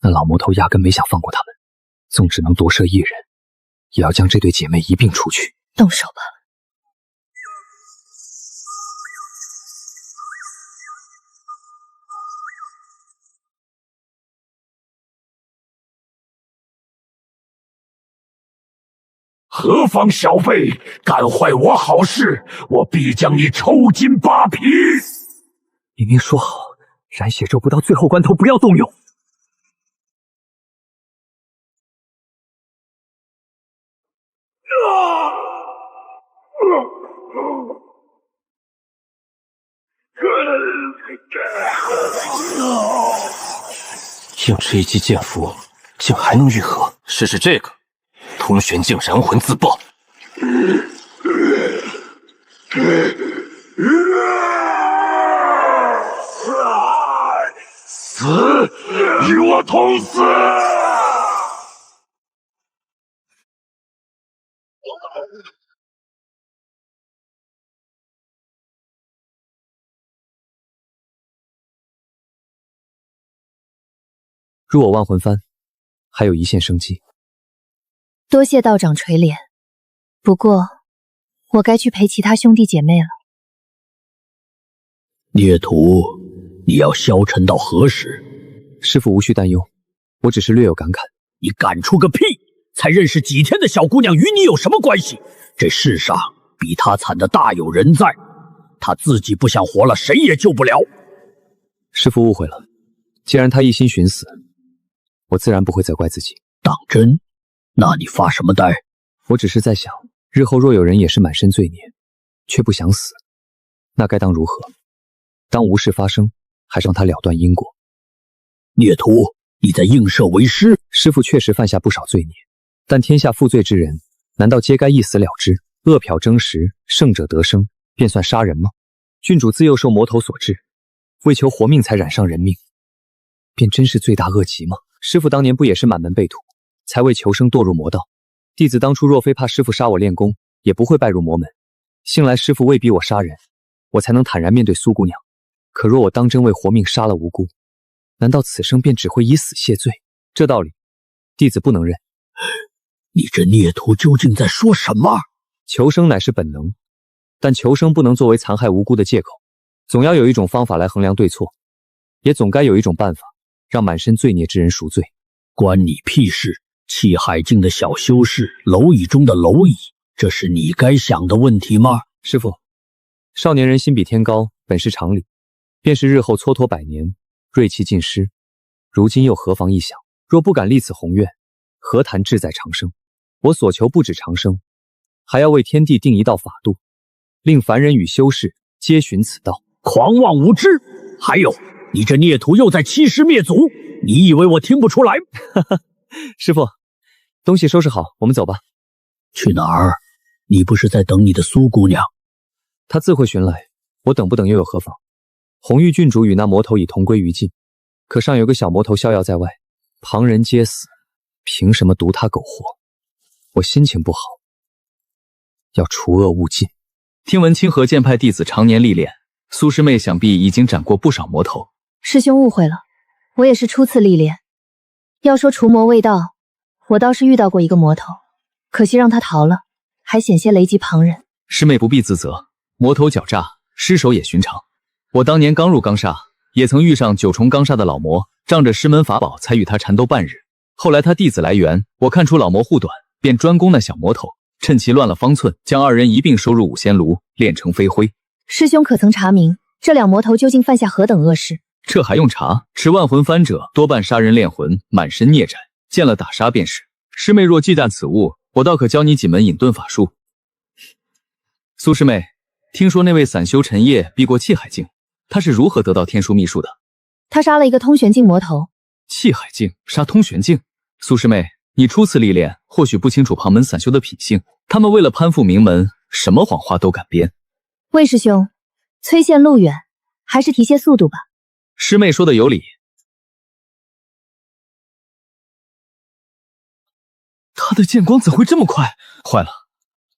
那老魔头压根没想放过他们，纵只能夺舍一人，也要将这对姐妹一并除去。动手吧。何方小辈敢坏我好事，我必将你抽筋扒皮！明明说好，染血咒不到最后关头不要动用。硬吃一击剑符，竟还能愈合？试试这个，通玄境燃魂自爆。死，与我同死！入我万魂幡，还有一线生机。多谢道长垂怜，不过我该去陪其他兄弟姐妹了。孽徒，你要消沉到何时？师父无需担忧，我只是略有感慨。你感触个屁！才认识几天的小姑娘与你有什么关系？这世上比她惨的大有人在，她自己不想活了，谁也救不了。师父误会了，既然他一心寻死，我自然不会责怪自己。当真？那你发什么呆？我只是在想，日后若有人也是满身罪孽，却不想死，那该当如何？当无事发生，还是让他了断因果？孽徒，你在映射为师？师父确实犯下不少罪孽，但天下负罪之人，难道皆该一死了之？饿殍争食，胜者得生，便算杀人吗？郡主自幼受魔头所致，为求活命才染上人命，便真是罪大恶极吗？师父当年不也是满门被屠，才为求生堕入魔道，弟子当初若非怕师父杀我练功，也不会拜入魔门。幸来师父未逼我杀人，我才能坦然面对苏姑娘。可若我当真为活命杀了无辜，难道此生便只会以死谢罪？这道理，弟子不能认。你这孽徒究竟在说什么？求生乃是本能，但求生不能作为残害无辜的借口，总要有一种方法来衡量对错，也总该有一种办法让满身罪孽之人赎罪。关你屁事！气海境的小修士，蝼蚁中的蝼蚁，这是你该想的问题吗？师父，少年人心比天高，本是常理，便是日后蹉跎百年，锐气尽失，如今又何妨一想？若不敢立此宏愿，何谈志在长生？我所求不止长生，还要为天地定一道法度，令凡人与修士皆循此道。狂妄无知！还有，你这孽徒又在欺师灭祖，你以为我听不出来？师父，东西收拾好，我们走吧。去哪儿？你不是在等你的苏姑娘？她自会寻来，我等不等又有何妨？红玉郡主与那魔头已同归于尽，可尚有个小魔头逍遥在外，旁人皆死，凭什么独他苟活？我心情不好，要除恶务尽。听闻清河剑派弟子常年历练，苏师妹想必已经斩过不少魔头。师兄误会了，我也是初次历练。要说除魔未到，我倒是遇到过一个魔头，可惜让他逃了，还险些雷及旁人。师妹不必自责，魔头狡诈，失手也寻常。我当年刚入钢煞，也曾遇上9重钢煞的老魔，仗着师门法宝才与他缠斗半日。后来他弟子来援，我看出老魔护短，便专攻那小魔头，趁其乱了方寸，将2人一并收入五仙炉，炼成飞灰。师兄可曾查明这两魔头究竟犯下何等恶事？这还用查？持万魂幡者多半杀人炼魂，满身孽债，见了打杀便是。师妹若忌惮此物，我倒可教你几门隐遁法术。苏师妹，听说那位散修陈烨避过气海境，他是如何得到天书秘术的？他杀了一个通玄境魔头。气海境杀通玄境？苏师妹，你初次历练，或许不清楚旁门散修的品性，他们为了攀附名门，什么谎话都敢编。魏师兄，催线路远，还是提些速度吧。师妹说的有理。他的剑光怎会这么快？坏了，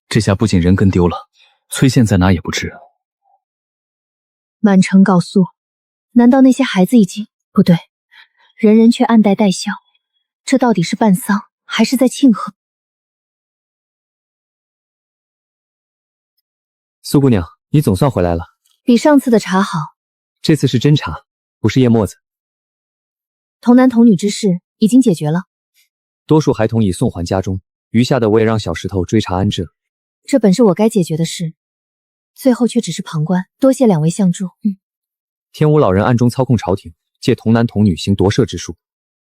这下不仅人跟丢了，崔线在哪也不知。满城告诉，难道那些孩子已经……不对，人人却暗带带笑，这到底是办丧还是在庆贺？苏姑娘，你总算回来了。比上次的茶好。这次是真茶，不是夜沫子。童男童女之事已经解决了，多数孩童已送还家中，余下的我也让小石头追查安置了。这本是我该解决的事，最后却只是旁观，多谢两位相助。天武老人暗中操控朝廷，借童男童女行夺舍之术。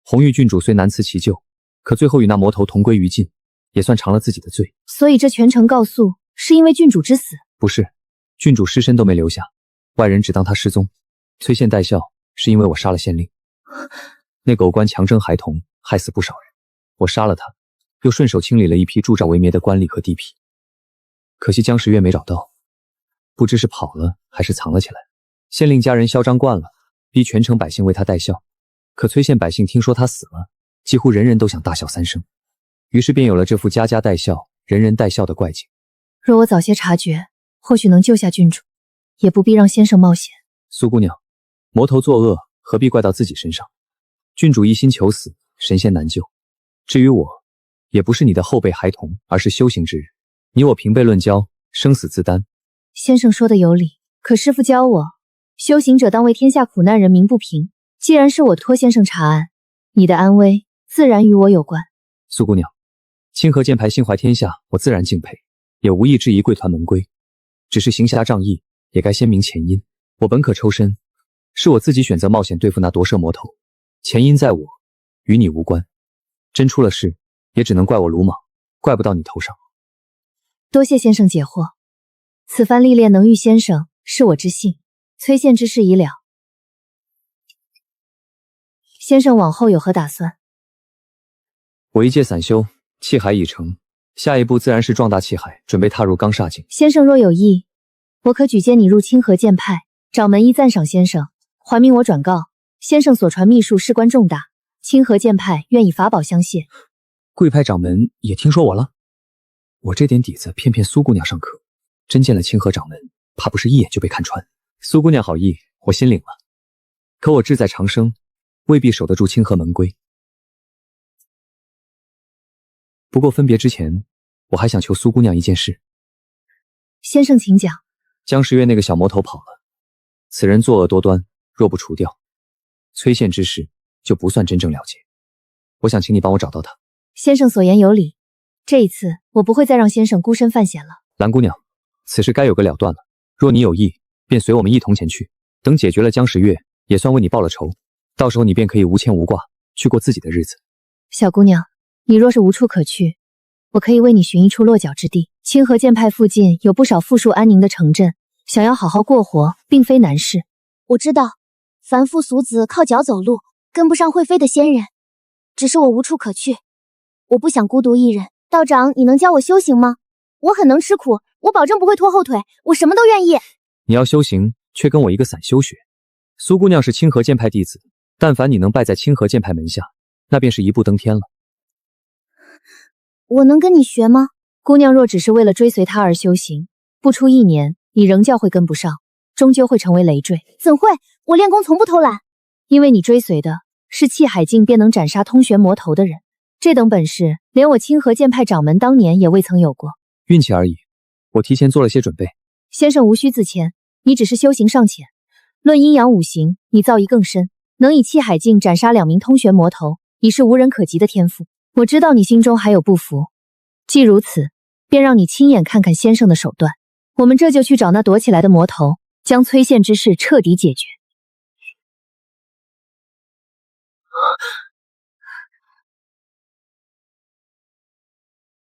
红玉郡主虽难辞其咎，可最后与那魔头同归于尽，也算偿了自己的罪。所以这全城告诉是因为郡主之死？不是，郡主尸身都没留下，外人只当她失踪。崔县带孝是因为我杀了县令，那狗官强征孩童，害死不少人，我杀了他，又顺手清理了一批助纣为虐的官吏和地痞。可惜姜时月没找到，不知是跑了还是藏了起来。县令家人嚣张惯了，逼全城百姓为他带孝，可崔县百姓听说他死了，几乎人人都想大笑3声，于是便有了这副家家带孝，人人带孝的怪景。若我早些察觉，或许能救下郡主，也不必让先生冒险。苏姑娘，魔头作恶，何必怪到自己身上？郡主一心求死，神仙难救。至于我，也不是你的后辈孩童，而是修行之人。你我平辈论交，生死自担。先生说的有理，可师父教我，修行者当为天下苦难人鸣不平。既然是我托先生查案，你的安危自然与我有关。苏姑娘，清河剑派心怀天下，我自然敬佩，也无意质疑贵团门规。只是行侠仗义，也该先明前因。我本可抽身，是我自己选择冒险对付那夺舍魔头，前因在我，与你无关。真出了事，也只能怪我鲁莽，怪不到你头上。多谢先生解惑，此番历练能遇先生，是我之幸。崔县之事已了，先生往后有何打算？我一介散修，气海已成，下一步自然是壮大气海，准备踏入钢煞境。先生若有意，我可举荐你入清河剑派。掌门一赞赏先生，还命我转告先生所传秘术事关重大，清河剑派愿以法宝相谢。贵派掌门也听说我了？我这点底子骗骗苏姑娘上课，真见了清河掌门，怕不是一眼就被看穿。苏姑娘好意，我心领了。可我志在长生，未必守得住清河门规。不过分别之前，我还想求苏姑娘一件事。先生请讲。江时月那个小魔头跑了，此人作恶多端，若不除掉，崔县之事就不算真正了结。我想请你帮我找到他。先生所言有理，这一次我不会再让先生孤身犯险了。蓝姑娘，此事该有个了断了。若你有意，便随我们一同前去。等解决了江时月，也算为你报了仇。到时候你便可以无牵无挂，去过自己的日子。小姑娘，你若是无处可去，我可以为你寻一处落脚之地。清河剑派附近有不少富庶安宁的城镇，想要好好过活，并非难事。我知道，凡夫俗子靠脚走路，跟不上会飞的仙人。只是我无处可去，我不想孤独一人。道长，你能教我修行吗？我很能吃苦，我保证不会拖后腿，我什么都愿意。你要修行，却跟我一个散修学。苏姑娘是清河剑派弟子，但凡你能拜在清河剑派门下，那便是一步登天了。我能跟你学吗？姑娘若只是为了追随他而修行，不出1年，你仍旧会跟不上，终究会成为累赘。怎会？我练功从不偷懒。因为你追随的是气海境便能斩杀通玄魔头的人，这等本事，连我清河剑派掌门当年也未曾有过。运气而已，我提前做了些准备。先生无需自谦，你只是修行尚浅。论阴阳五行，你造诣更深，能以气海境斩杀2名通玄魔头，已是无人可及的天赋。我知道你心中还有不服，既如此，便让你亲眼看看先生的手段。我们这就去找那躲起来的魔头，将崔县之事彻底解决。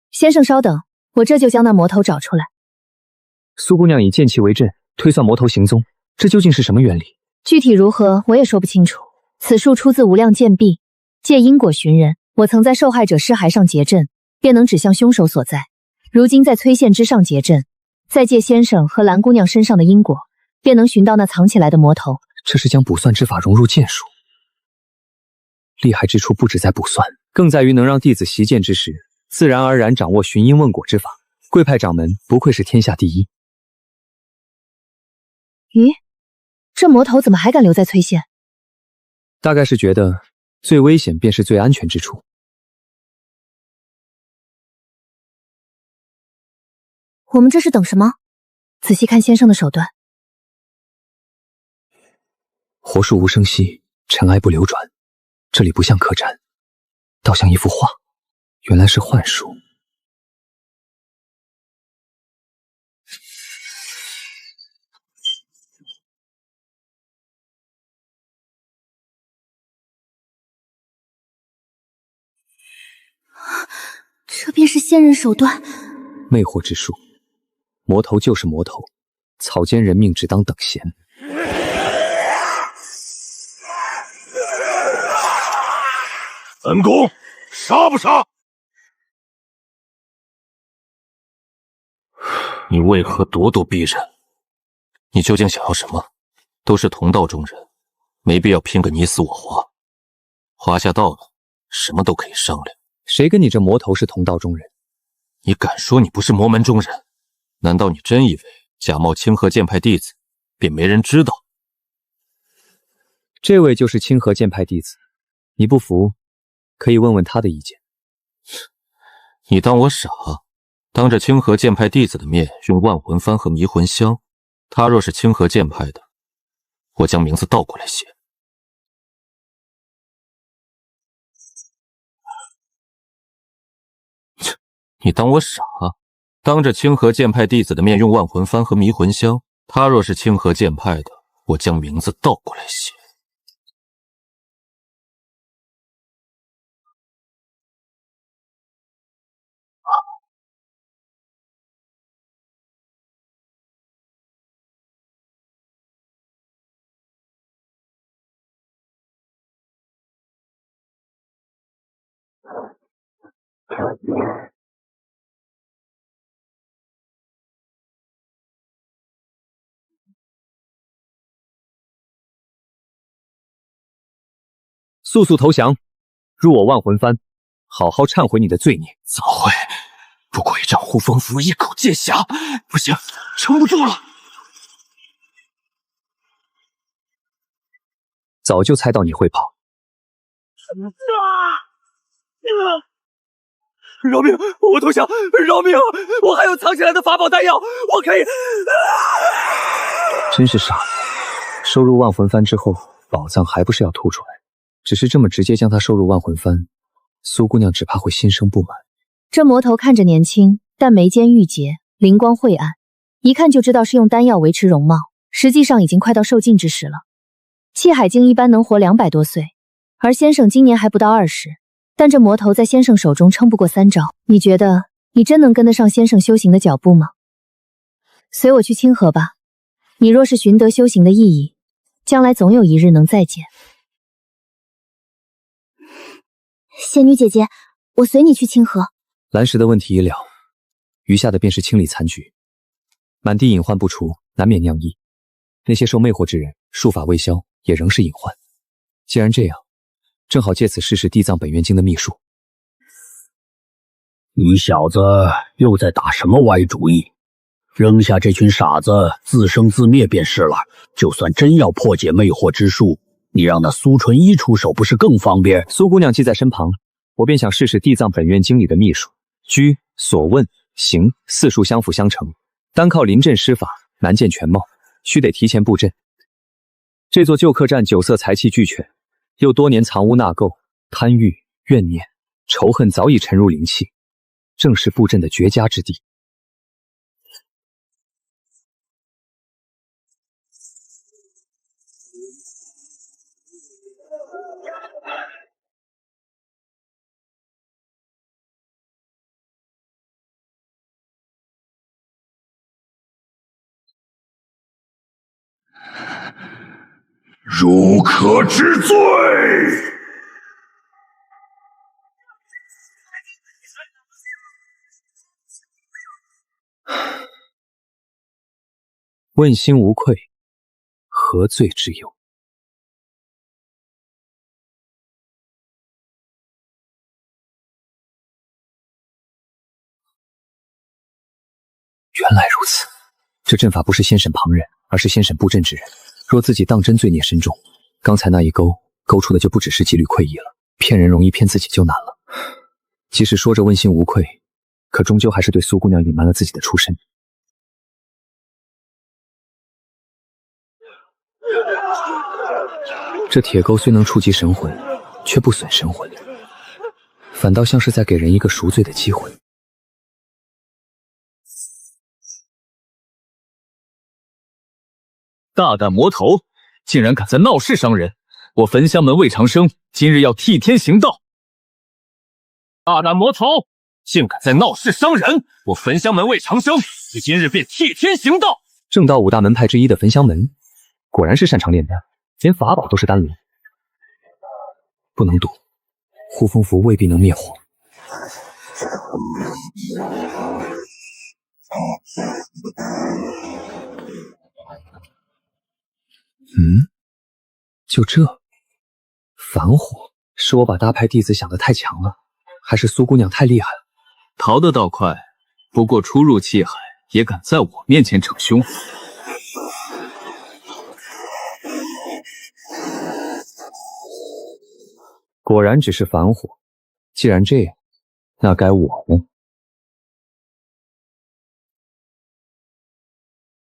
先生稍等，我这就将那魔头找出来。苏姑娘以剑气为阵，推算魔头行踪，这究竟是什么原理？具体如何，我也说不清楚。此术出自无量剑壁，借因果寻人。我曾在受害者尸骸上结阵，便能指向凶手所在。如今在崔县之上结阵，再借先生和蓝姑娘身上的因果，便能寻到那藏起来的魔头。这是将卜算之法融入剑术，厉害之处不止在卜算，更在于能让弟子习剑之时，自然而然掌握寻因问果之法。贵派掌门不愧是天下第一。咦，这魔头怎么还敢留在崔县？大概是觉得最危险便是最安全之处。我们这是等什么？仔细看先生的手段。活树无声息，尘埃不流转。这里不像客栈，倒像一幅画，原来是幻术。这便是仙人手段。魅惑之术，魔头就是魔头，草菅人命只当等闲。本宫杀不杀？你为何咄咄逼人？你究竟想要什么？都是同道中人，没必要拼个你死我活。华夏到了，什么都可以商量。谁跟你这魔头是同道中人？你敢说你不是魔门中人？难道你真以为假冒清河剑派弟子，便没人知道？这位就是清河剑派弟子，你不服，可以问问他的意见。你当我傻？当着清河剑派弟子的面用万魂幡和迷魂香，他若是清河剑派的，我将名字倒过来写。你当我傻？当着清河剑派弟子的面用万魂幡和迷魂香，他若是清河剑派的，我将名字倒过来写。速速投降，入我万魂幡，好好忏悔你的罪孽。怎会？不愧仗护风符一口剑侠，不行，撑不住了。早就猜到你会跑。饶命！我投降！饶命！我还有藏起来的法宝丹药，我可以。真是傻，收入万魂幡之后，宝藏还不是要吐出来？只是这么直接将它收入万魂幡，苏姑娘只怕会心生不满。这魔头看着年轻，但眉间玉洁，灵光晦暗，一看就知道是用丹药维持容貌，实际上已经快到受尽之时了。气海境一般能活200多岁，而先生今年还不到20，但这魔头在先生手中撑不过3招。你觉得你真能跟得上先生修行的脚步吗？随我去清河吧，你若是寻得修行的意义，将来总有一日能再见。仙女姐姐，我随你去清河。蓝石的问题已了，余下的便是清理残局。满地隐患不除，难免酿疫。那些受魅惑之人，术法未消，也仍是隐患。既然这样，正好借此试试地藏本愿经的秘术。你小子又在打什么歪主意？扔下这群傻子，自生自灭便是了。就算真要破解魅惑之术，你让那苏纯一出手，不是更方便？苏姑娘既在身旁，我便想试试地藏本愿经里的秘术。居、所问、行4术相辅相成，单靠临阵施法难见全貌，须得提前布阵。这座旧客栈酒色财气俱全，又多年藏污纳垢，贪欲、怨念、仇恨早已沉入灵气，正是布阵的绝佳之地。如可知罪。问心无愧，何罪之有？原来如此，这阵法不是先审旁人，而是先审布阵之人。若自己当真罪孽深重，刚才那一勾出的就不只是几缕愧意了。骗人容易，骗自己就难了。即使说着问心无愧，可终究还是对苏姑娘隐瞒了自己的出身。这铁钩虽能触及神魂，却不损神魂，反倒像是在给人一个赎罪的机会。大胆魔头，竟然敢在闹市伤人！我焚香门魏长生今日要替天行道。大胆魔头，竟敢在闹市伤人！我焚香门魏长生今日便替天行道。正道5大门派之一的焚香门，果然是擅长炼丹，连法宝都是丹炉。不能赌，护风符未必能灭火。就这，反火，是我把大派弟子想得太强了，还是苏姑娘太厉害了？逃得倒快，不过初入气海，也敢在我面前逞凶。果然只是反火，既然这样，那该我呢？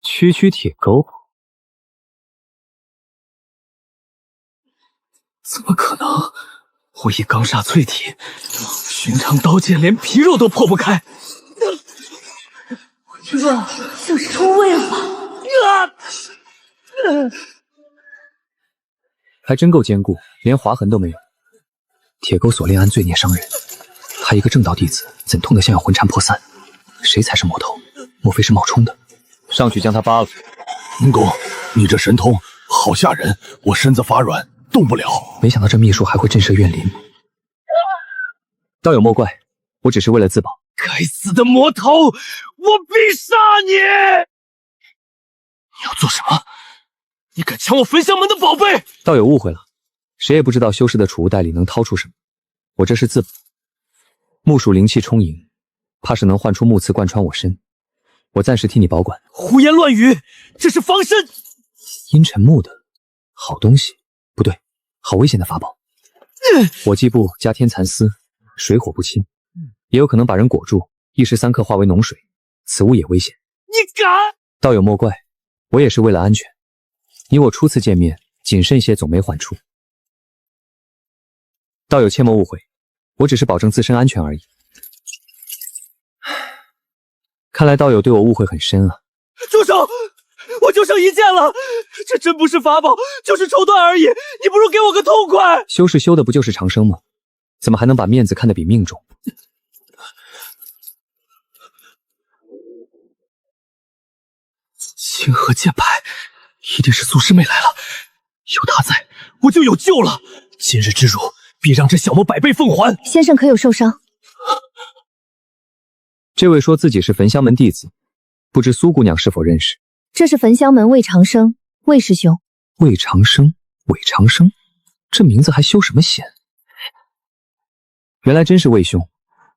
区区铁钩。怎么可能？我以钢煞淬体，寻常刀剑连皮肉都破不开。这像是冲位了吧？还真够坚固，连划痕都没有。铁钩锁炼安罪孽伤人，他一个正道弟子，怎痛得像要魂缠魄散？谁才是魔头？莫非是冒充的？上去将他扒了。恩公，你这神通好吓人，我身子发软，动不了。没想到这秘术还会震慑怨灵。道友莫怪，我只是为了自保。该死的魔头，我必杀你！你要做什么？你敢抢我焚香门的宝贝？道友误会了，谁也不知道修士的储物袋里能掏出什么。我这是自保，木属灵气充盈，怕是能唤出木刺贯穿我身。我暂时替你保管。胡言乱语，这是防身。阴沉木的好东西，不对，好危险的法宝。火技部加天蚕丝，水火不侵，也有可能把人裹住，一时三刻化为脓水，此物也危险。你敢？道友莫怪，我也是为了安全。你我初次见面，谨慎些总没坏处。道友切莫误会，我只是保证自身安全而已。看来道友对我误会很深啊。住手！我就剩一件了，这真不是法宝，就是绸缎而已。你不如给我个痛快。修是修的，不就是长生吗？怎么还能把面子看得比命重？清河剑派，一定是苏师妹来了。有她在，我就有救了。今日之辱，必让这小魔百倍奉还。先生可有受伤？这位说自己是焚香门弟子，不知苏姑娘是否认识？这是焚香门魏长生，魏师兄。魏长生，魏长生，这名字还修什么仙？原来真是魏兄。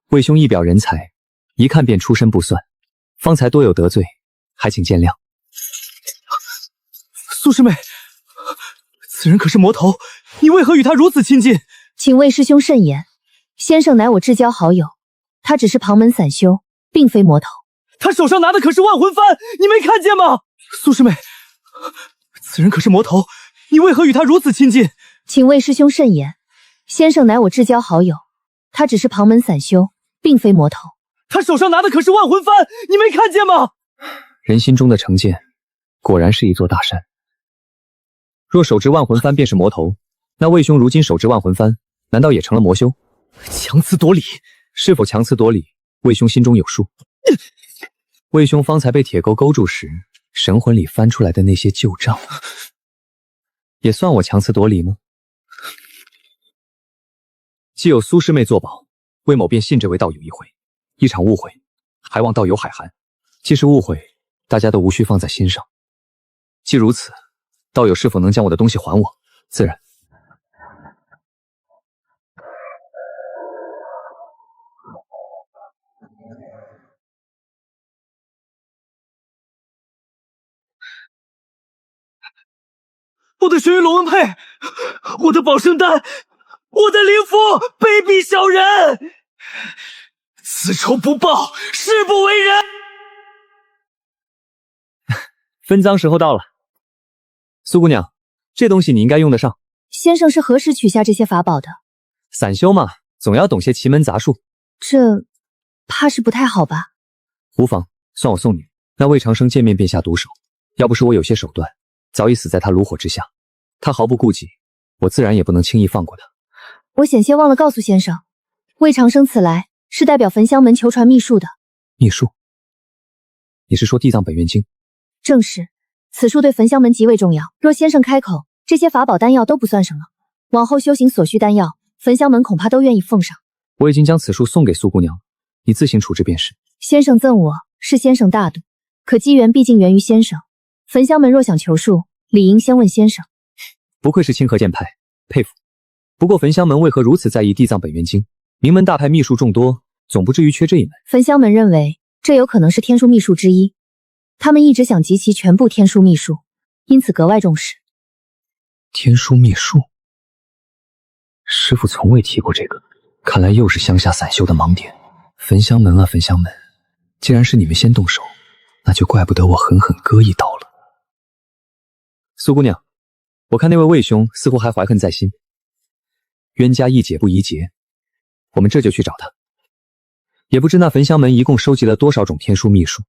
魏兄一表人才，一看便出身不算，方才多有得罪，还请见谅。苏师妹，此人可是魔头，你为何与他如此亲近？请魏师兄慎言，先生乃我至交好友，他只是旁门散修，并非魔头。他手上拿的可是万魂幡，你没看见吗？苏师妹，此人可是魔头，你为何与他如此亲近？请魏师兄慎言，先生乃我至交好友，他只是旁门散修，并非魔头。他手上拿的可是万魂幡，你没看见吗？人心中的成见，果然是一座大山。若手执万魂幡便是魔头，那魏兄如今手执万魂幡，难道也成了魔修？强词夺理，是否强词夺理，魏兄心中有数。魏兄方才被铁钩勾住时，神魂里翻出来的那些旧账，也算我强词夺理吗？既有苏师妹作保，魏某便信这位道友一回。一场误会，还望道友海涵。既是误会，大家都无需放在心上。既如此，道友是否能将我的东西还我？自然。我的玄玉龙纹佩，我的保生丹，我的灵符，卑鄙小人！此仇不报，誓不为人！分赃时候到了，苏姑娘，这东西你应该用得上。先生是何时取下这些法宝的？散修嘛，总要懂些奇门杂术。这怕是不太好吧？无妨，算我送你。那魏长生见面便下毒手，要不是我有些手段，早已死在他炉火之下。他毫不顾忌，我自然也不能轻易放过他。我险些忘了告诉先生，魏长生此来是代表焚香门求传秘术的。秘术？你是说地藏本愿经？正是，此术对焚香门极为重要。若先生开口，这些法宝丹药都不算什么，往后修行所需丹药，焚香门恐怕都愿意奉上。我已经将此术送给苏姑娘，你自行处置便是。先生赠我是先生大度，可机缘毕竟源于先生。焚香门若想求术，理应先问先生。不愧是清河剑派，佩服。不过焚香门为何如此在意地藏本愿经？名门大派秘术众多，总不至于缺这一门。焚香门认为这有可能是天书秘术之一，他们一直想集齐全部天书秘术，因此格外重视。天书秘术，师父从未提过这个，看来又是乡下散修的盲点。焚香门啊焚香门，既然是你们先动手，那就怪不得我狠狠割一刀了。苏姑娘，我看那位魏兄似乎还怀恨在心，冤家宜解不宜结，我们这就去找他。也不知那焚香门一共收集了多少种天书秘术。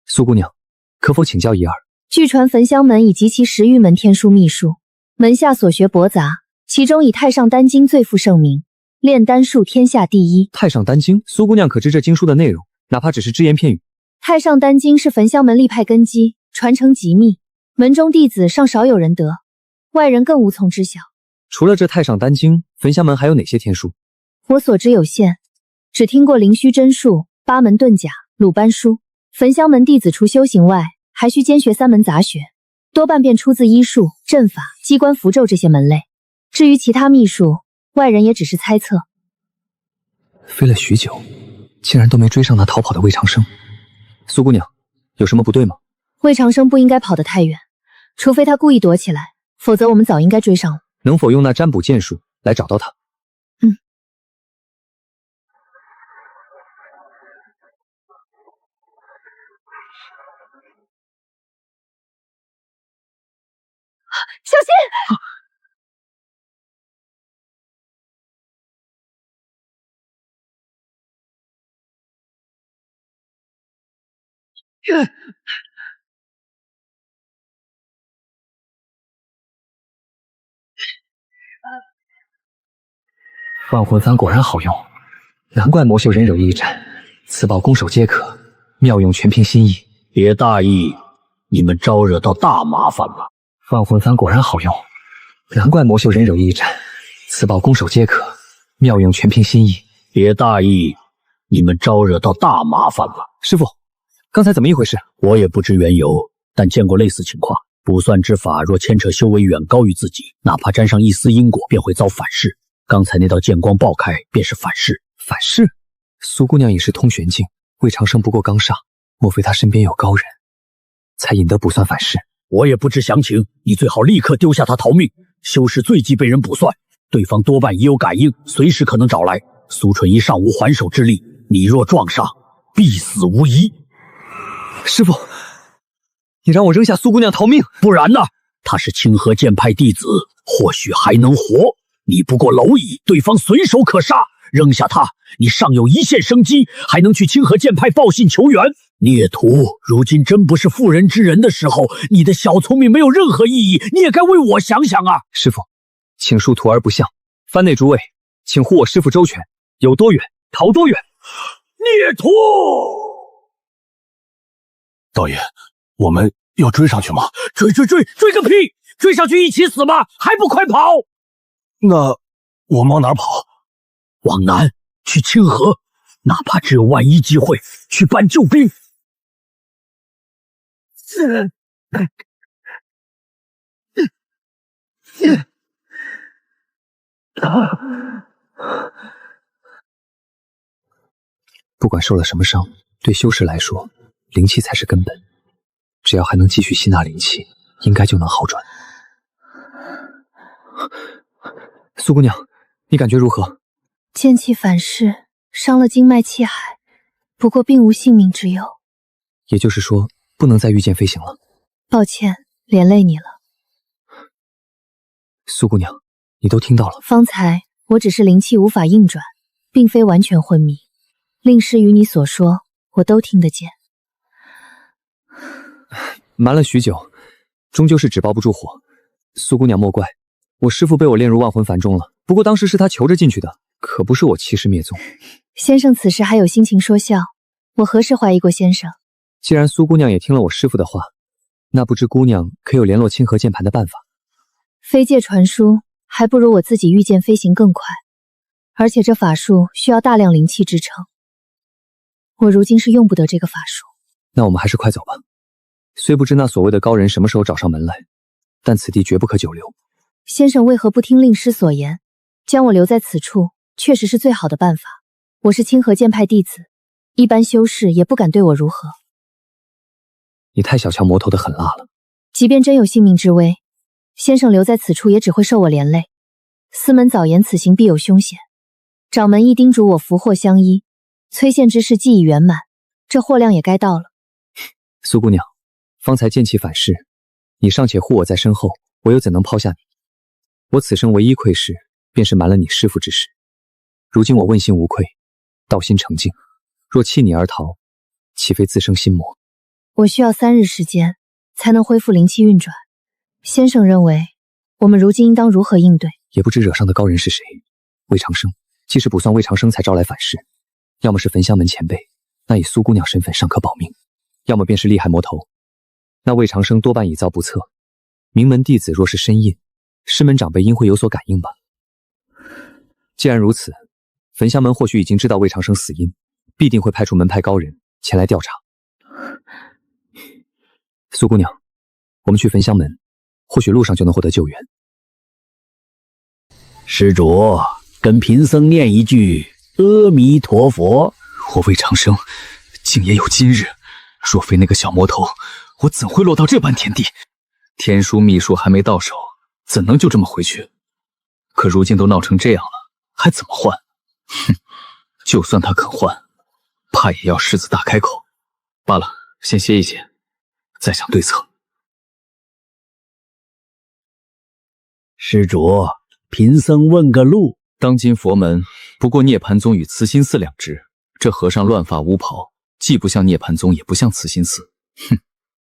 苏姑娘，可否请教一二？据传焚香门已集齐10余门天书秘术，门下所学博杂，其中以太上丹经最负盛名，炼丹术天下第一。太上丹经，苏姑娘可知这经书的内容？哪怕只是只言片语。太上丹经是焚香门立派根基，传承极密，门中弟子尚少有人得，外人更无从知晓。除了这太上丹经，焚香门还有哪些天书？我所知有限，只听过灵虚真术、八门遁甲、鲁班书。焚香门弟子除修行外，还需兼学3门杂学，多半便出自医术、阵法、机关符咒这些门类。至于其他秘术，外人也只是猜测。飞了许久，竟然都没追上那逃跑的魏长生。苏姑娘，有什么不对吗？魏长生不应该跑得太远，除非他故意躲起来，否则我们早应该追上了。能否用那占卜剑术来找到他？小心！万魂幡果然好用，难怪魔秀人手一盏，此宝攻守皆可，妙用全凭心意。别大意，你们招惹到大麻烦了。万魂幡果然好用，难怪魔秀人手一盏，此宝攻守皆可，妙用全凭心意。别大意，你们招惹到大麻烦了。师傅，刚才怎么一回事？我也不知缘由，但见过类似情况。卜算之法若牵扯修为远高于自己，哪怕沾上一丝因果，便会遭反噬。刚才那道剑光爆开，便是反噬。反噬？苏姑娘已是通玄境，魏长生不过刚上，莫非他身边有高人，才引得卜算反噬？我也不知详情，你最好立刻丢下他逃命。修士最忌被人卜算，对方多半已有感应，随时可能找来。苏纯一尚无还手之力，你若撞上，必死无疑。师傅，你让我扔下苏姑娘逃命？不然呢？他是清河剑派弟子，或许还能活。你不过蝼蚁，对方随手可杀。扔下他，你尚有一线生机，还能去清河剑派报信求援。孽徒，如今真不是妇人之仁的时候，你的小聪明没有任何意义，你也该为我想想啊！师傅，请恕徒儿不孝。藩内诸位，请护我师傅周全，有多远逃多远。孽徒！道爷，我们要追上去吗？追个屁！追上去一起死吗？还不快跑！那我们往哪儿跑？往南，去清河，哪怕只有万一机会，去搬救兵。不管受了什么伤，对修士来说，灵气才是根本。只要还能继续吸纳灵气，应该就能好转。苏姑娘，你感觉如何？剑气反噬，伤了经脉气海，不过并无性命之忧。也就是说，不能再御剑飞行了。抱歉，连累你了。苏姑娘，你都听到了。方才我只是灵气无法运转，并非完全昏迷。令师与你所说，我都听得见。瞒了许久，终究是纸包不住火。苏姑娘莫怪，我师父被我炼入万魂幡中了，不过当时是他求着进去的，可不是我欺师灭宗。先生此时还有心情说笑，我何时怀疑过先生？既然苏姑娘也听了我师父的话，那不知姑娘可有联络清河剑盘的办法？飞剑传书，还不如我自己御剑飞行更快，而且这法术需要大量灵气支撑，我如今是用不得这个法术。那我们还是快走吧。虽不知那所谓的高人什么时候找上门来，但此地绝不可久留。先生为何不听令师所言，将我留在此处，确实是最好的办法。我是清河剑派弟子，一般修士也不敢对我如何。你太小瞧魔头的狠辣了。即便真有性命之危，先生留在此处也只会受我连累。司门早言此行必有凶险，掌门亦叮嘱我福祸相依，催线之事既已圆满，这货量也该到了。苏姑娘，方才剑气反噬，你尚且护我在身后，我又怎能抛下你？我此生唯一愧事，便是瞒了你师父之事。如今我问心无愧，道心澄净，若弃你而逃，岂非自生心魔？我需要3日时间才能恢复灵气运转。先生认为我们如今应当如何应对？也不知惹上的高人是谁。魏长生，既是卜算魏长生才招来反噬，要么是焚香门前辈，那以苏姑娘身份尚可保命；要么便是厉害魔头，那魏长生多半已遭不测。名门弟子若是身印，师门长辈应会有所感应吧。既然如此，焚香门或许已经知道魏长生死因，必定会派出门派高人前来调查。苏姑娘，我们去焚香门，或许路上就能获得救援。施主，跟贫僧念一句阿弥陀佛，我魏长生竟也有今日，若非那个小魔头，我怎会落到这般田地？天书秘术还没到手，怎能就这么回去？可如今都闹成这样了，还怎么换？哼，就算他肯换，怕也要狮子大开口。罢了，先歇一歇，再想对策。施主，贫僧问个路。当今佛门不过涅槃宗与慈心寺两支，这和尚乱发乌袍，既不像涅槃宗，也不像慈心寺，哼，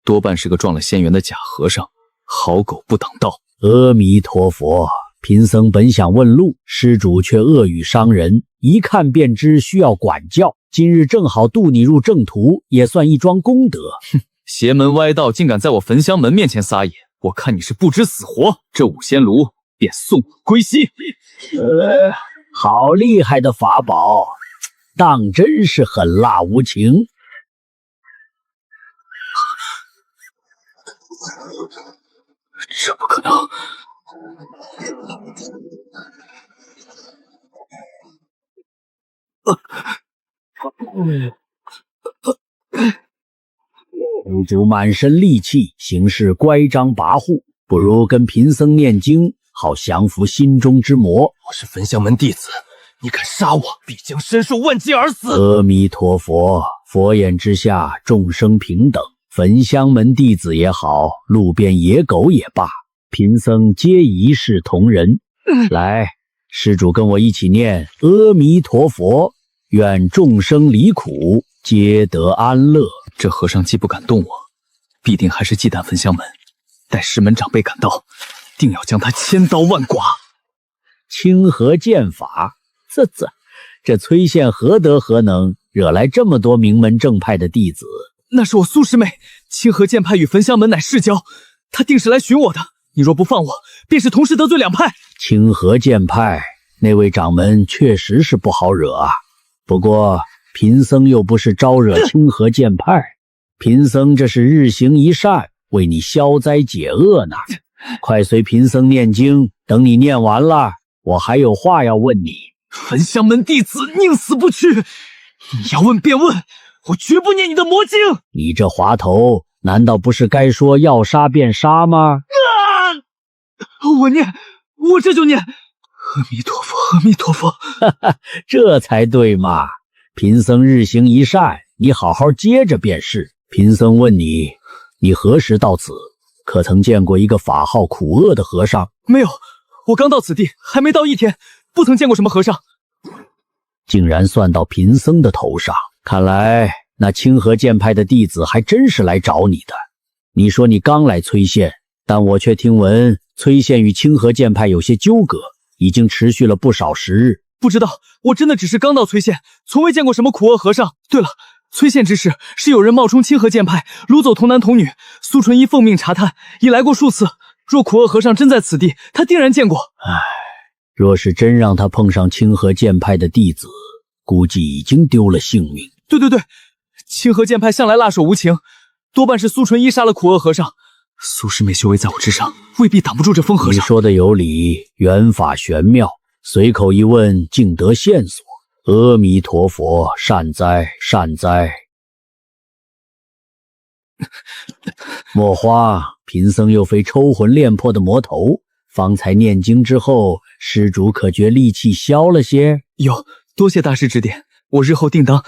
多半是个撞了仙缘的假和尚，好狗不挡道。阿弥陀佛，贫僧本想问路，施主却恶语伤人，一看便知需要管教。今日正好渡你入正途，也算一桩功德。哼，邪门歪道，竟敢在我焚香门面前撒野，我看你是不知死活！这五仙炉便送我归西。好厉害的法宝，当真是狠辣无情。这不可能！施主满身戾气，行事乖张跋扈，不如跟贫僧念经，好降服心中之魔。我是焚香门弟子，你敢杀我，必将身受万劫而死。阿弥陀佛，佛眼之下众生平等，焚香门弟子也好，路边野狗也罢，贫僧皆一视同仁。来，施主跟我一起念阿弥陀佛，愿众生离苦，皆得安乐。这和尚既不敢动我，必定还是忌惮焚香门。待师门长辈赶到，定要将他千刀万剐。清河剑法，这崔县何德何能，惹来这么多名门正派的弟子？那是我苏师妹，清河剑派与焚香门乃世交，他定是来寻我的。你若不放我，便是同时得罪两派。清河剑派那位掌门确实是不好惹啊，不过贫僧又不是招惹清河剑派，贫僧这是日行一善，为你消灾解厄呢。快随贫僧念经，等你念完了，我还有话要问你。焚香门弟子宁死不屈，你要问便问，我绝不念你的魔经。你这滑头，难道不是该说要杀便杀吗？我念，我这就念。阿弥陀佛，阿弥陀佛。这才对嘛！贫僧日行一善，你好好接着便是。贫僧问你，你何时到此？可曾见过一个法号苦厄的和尚？没有，我刚到此地，还没到一天，不曾见过什么和尚。竟然算到贫僧的头上，看来那清河剑派的弟子还真是来找你的。你说你刚来崔县，但我却听闻崔县与清河剑派有些纠葛，已经持续了不少时日。不知道，我真的只是刚到崔县，从未见过什么苦厄和尚。对了，崔县之事是有人冒充清河剑派，掳走童男童女，苏纯一奉命查探，已来过数次。若苦厄和尚真在此地，他定然见过。若是真让他碰上清河剑派的弟子，估计已经丢了性命。对，清河剑派向来辣手无情，多半是苏纯一杀了苦厄和尚。苏师妹修为在我之上，未必挡不住这疯和尚。你说的有理，缘法玄妙，随口一问，竟得线索。阿弥陀佛，善哉善哉。莫慌，贫僧又非抽魂炼魄的魔头，方才念经之后，施主可觉戾气消了些？有，多谢大师指点，我日后定当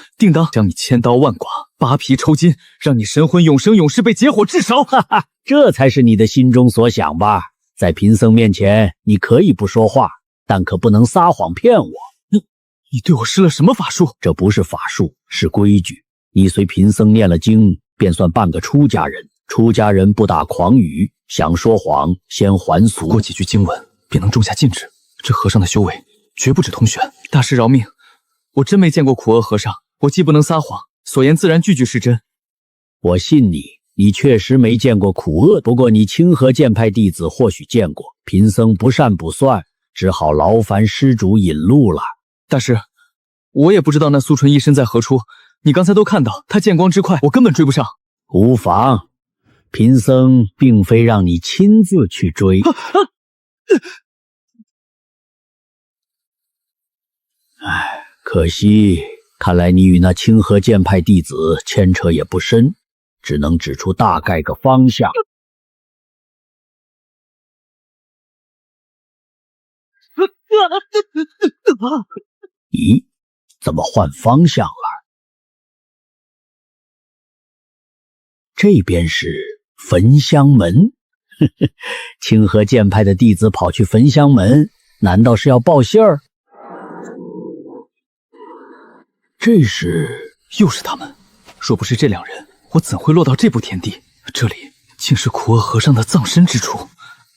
将你千刀万剐，扒皮抽筋，让你神魂永生永世被劫火炙烧。哈哈，这才是你的心中所想吧？在贫僧面前，你可以不说话，但可不能撒谎骗我。你对我施了什么法术？这不是法术，是规矩。你随贫僧念了经，便算半个出家人。出家人不打诳语，想说谎先还俗。过几句经文，便能种下禁制。这和尚的修为绝不止通玄。大师饶命，我真没见过苦厄和尚，我既不能撒谎，所言自然句句是真。我信你，你确实没见过苦厄，不过你清河剑派弟子或许见过。贫僧不善不算，只好劳烦施主引路了。大师，我也不知道那苏纯一身在何处，你刚才都看到，他见光之快，我根本追不上。无妨，贫僧并非让你亲自去追。可惜看来你与那清河剑派弟子牵扯也不深，只能指出大概个方向。咦，怎么换方向了？这边是焚香门。清河剑派的弟子跑去焚香门，难道是要报信儿？这是又是他们！若不是这两人，我怎会落到这步田地？这里竟是苦厄和尚的葬身之处。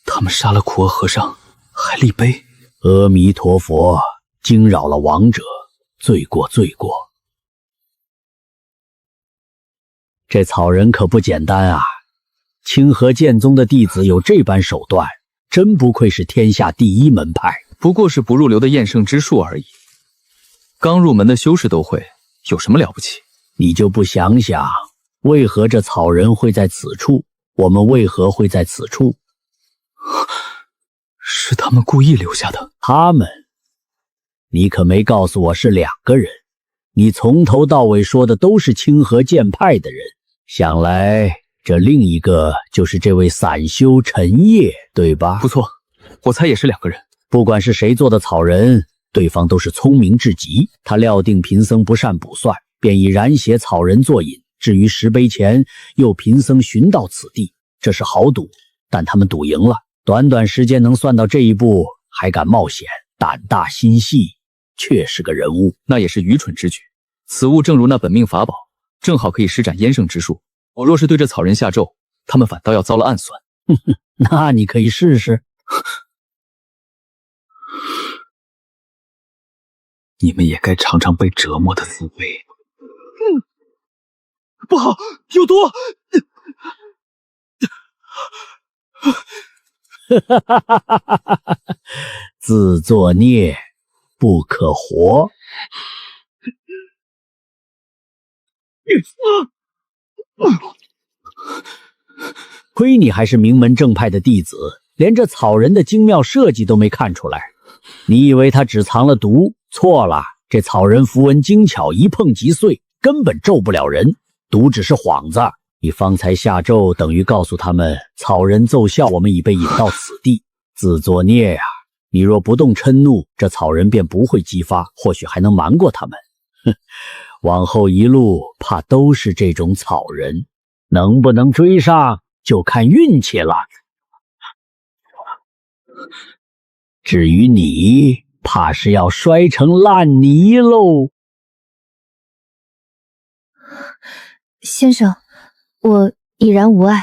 他们杀了苦厄和尚，还立碑。阿弥陀佛，惊扰了亡者，罪过罪过。这草人可不简单啊！清河剑宗的弟子有这般手段，真不愧是天下第一门派。不过是不入流的厌胜之术而已。刚入门的修士都会，有什么了不起？你就不想想，为何这草人会在此处？我们为何会在此处？是他们故意留下的。他们？你可没告诉我是2个人。你从头到尾说的都是清河剑派的人，想来这另一个就是这位散修陈烨，对吧？不错，我猜也是2个人。不管是谁做的草人，对方都是聪明至极。他料定贫僧不善卜算，便以染血草人作引。至于石碑前，又贫僧寻到此地，这是豪赌，但他们赌赢了。短短时间能算到这一步，还敢冒险，胆大心细，确是个人物。那也是愚蠢之举。此物正如那本命法宝，正好可以施展淹圣之术。我若是对这草人下咒，他们反倒要遭了暗算。那你可以试试。你们也该尝尝被折磨的滋味。不好，有毒！自作孽不可活。亏你还是名门正派的弟子，连这草人的精妙设计都没看出来。你以为他只藏了毒？错了，这草人符文精巧，一碰即碎，根本咒不了人。毒只是幌子，你方才下咒，等于告诉他们草人奏效，我们已被引到此地。自作孽呀！你若不动嗔怒，这草人便不会激发，或许还能瞒过他们。往后一路怕都是这种草人，能不能追上就看运气了。至于你，怕是要摔成烂泥喽。先生，我已然无碍。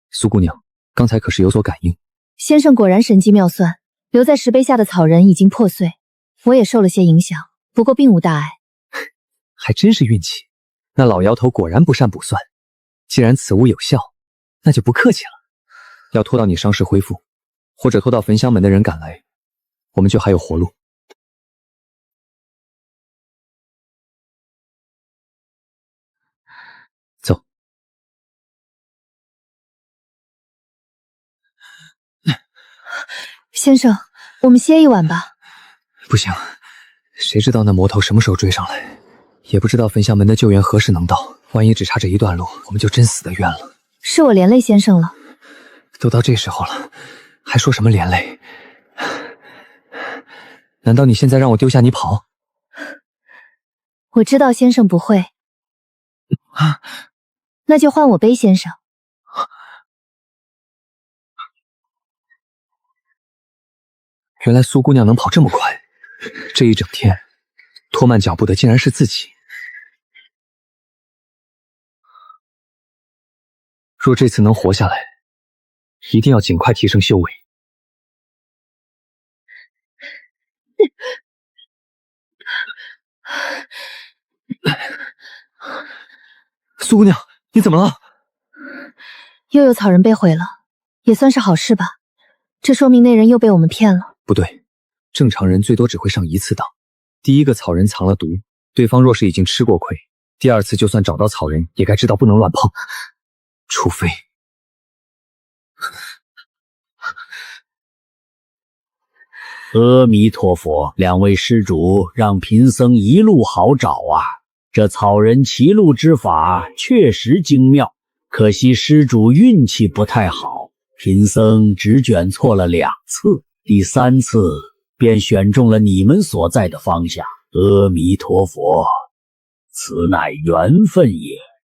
苏姑娘，刚才可是有所感应？先生果然神机妙算，留在石碑下的草人已经破碎，我也受了些影响，不过并无大碍。还真是运气，那老摇头果然不善卜算。既然此物有效，那就不客气了。要拖到你伤势恢复，或者拖到焚香门的人赶来，我们就还有活路。走。先生，我们歇一晚吧。不行，谁知道那魔头什么时候追上来，也不知道焚香门的救援何时能到。万一只差这一段路，我们就真死得冤了。是我连累先生了。都到这时候了，还说什么连累？难道你现在让我丢下你跑？我知道先生不会。那就换我背先生。原来苏姑娘能跑这么快，这一整天拖慢脚步的竟然是自己。若这次能活下来，一定要尽快提升修为。苏姑娘，你怎么了？又有草人被毁了，也算是好事吧。这说明那人又被我们骗了。不对，正常人最多只会上1次当。第一个草人藏了毒，对方若是已经吃过亏，第2次就算找到草人，也该知道不能乱碰。除非阿弥陀佛，两位施主让贫僧一路好找啊！这草人骑鹿之法确实精妙，可惜施主运气不太好，贫僧只卷错了2次，第3次便选中了你们所在的方向。阿弥陀佛，此乃缘分也。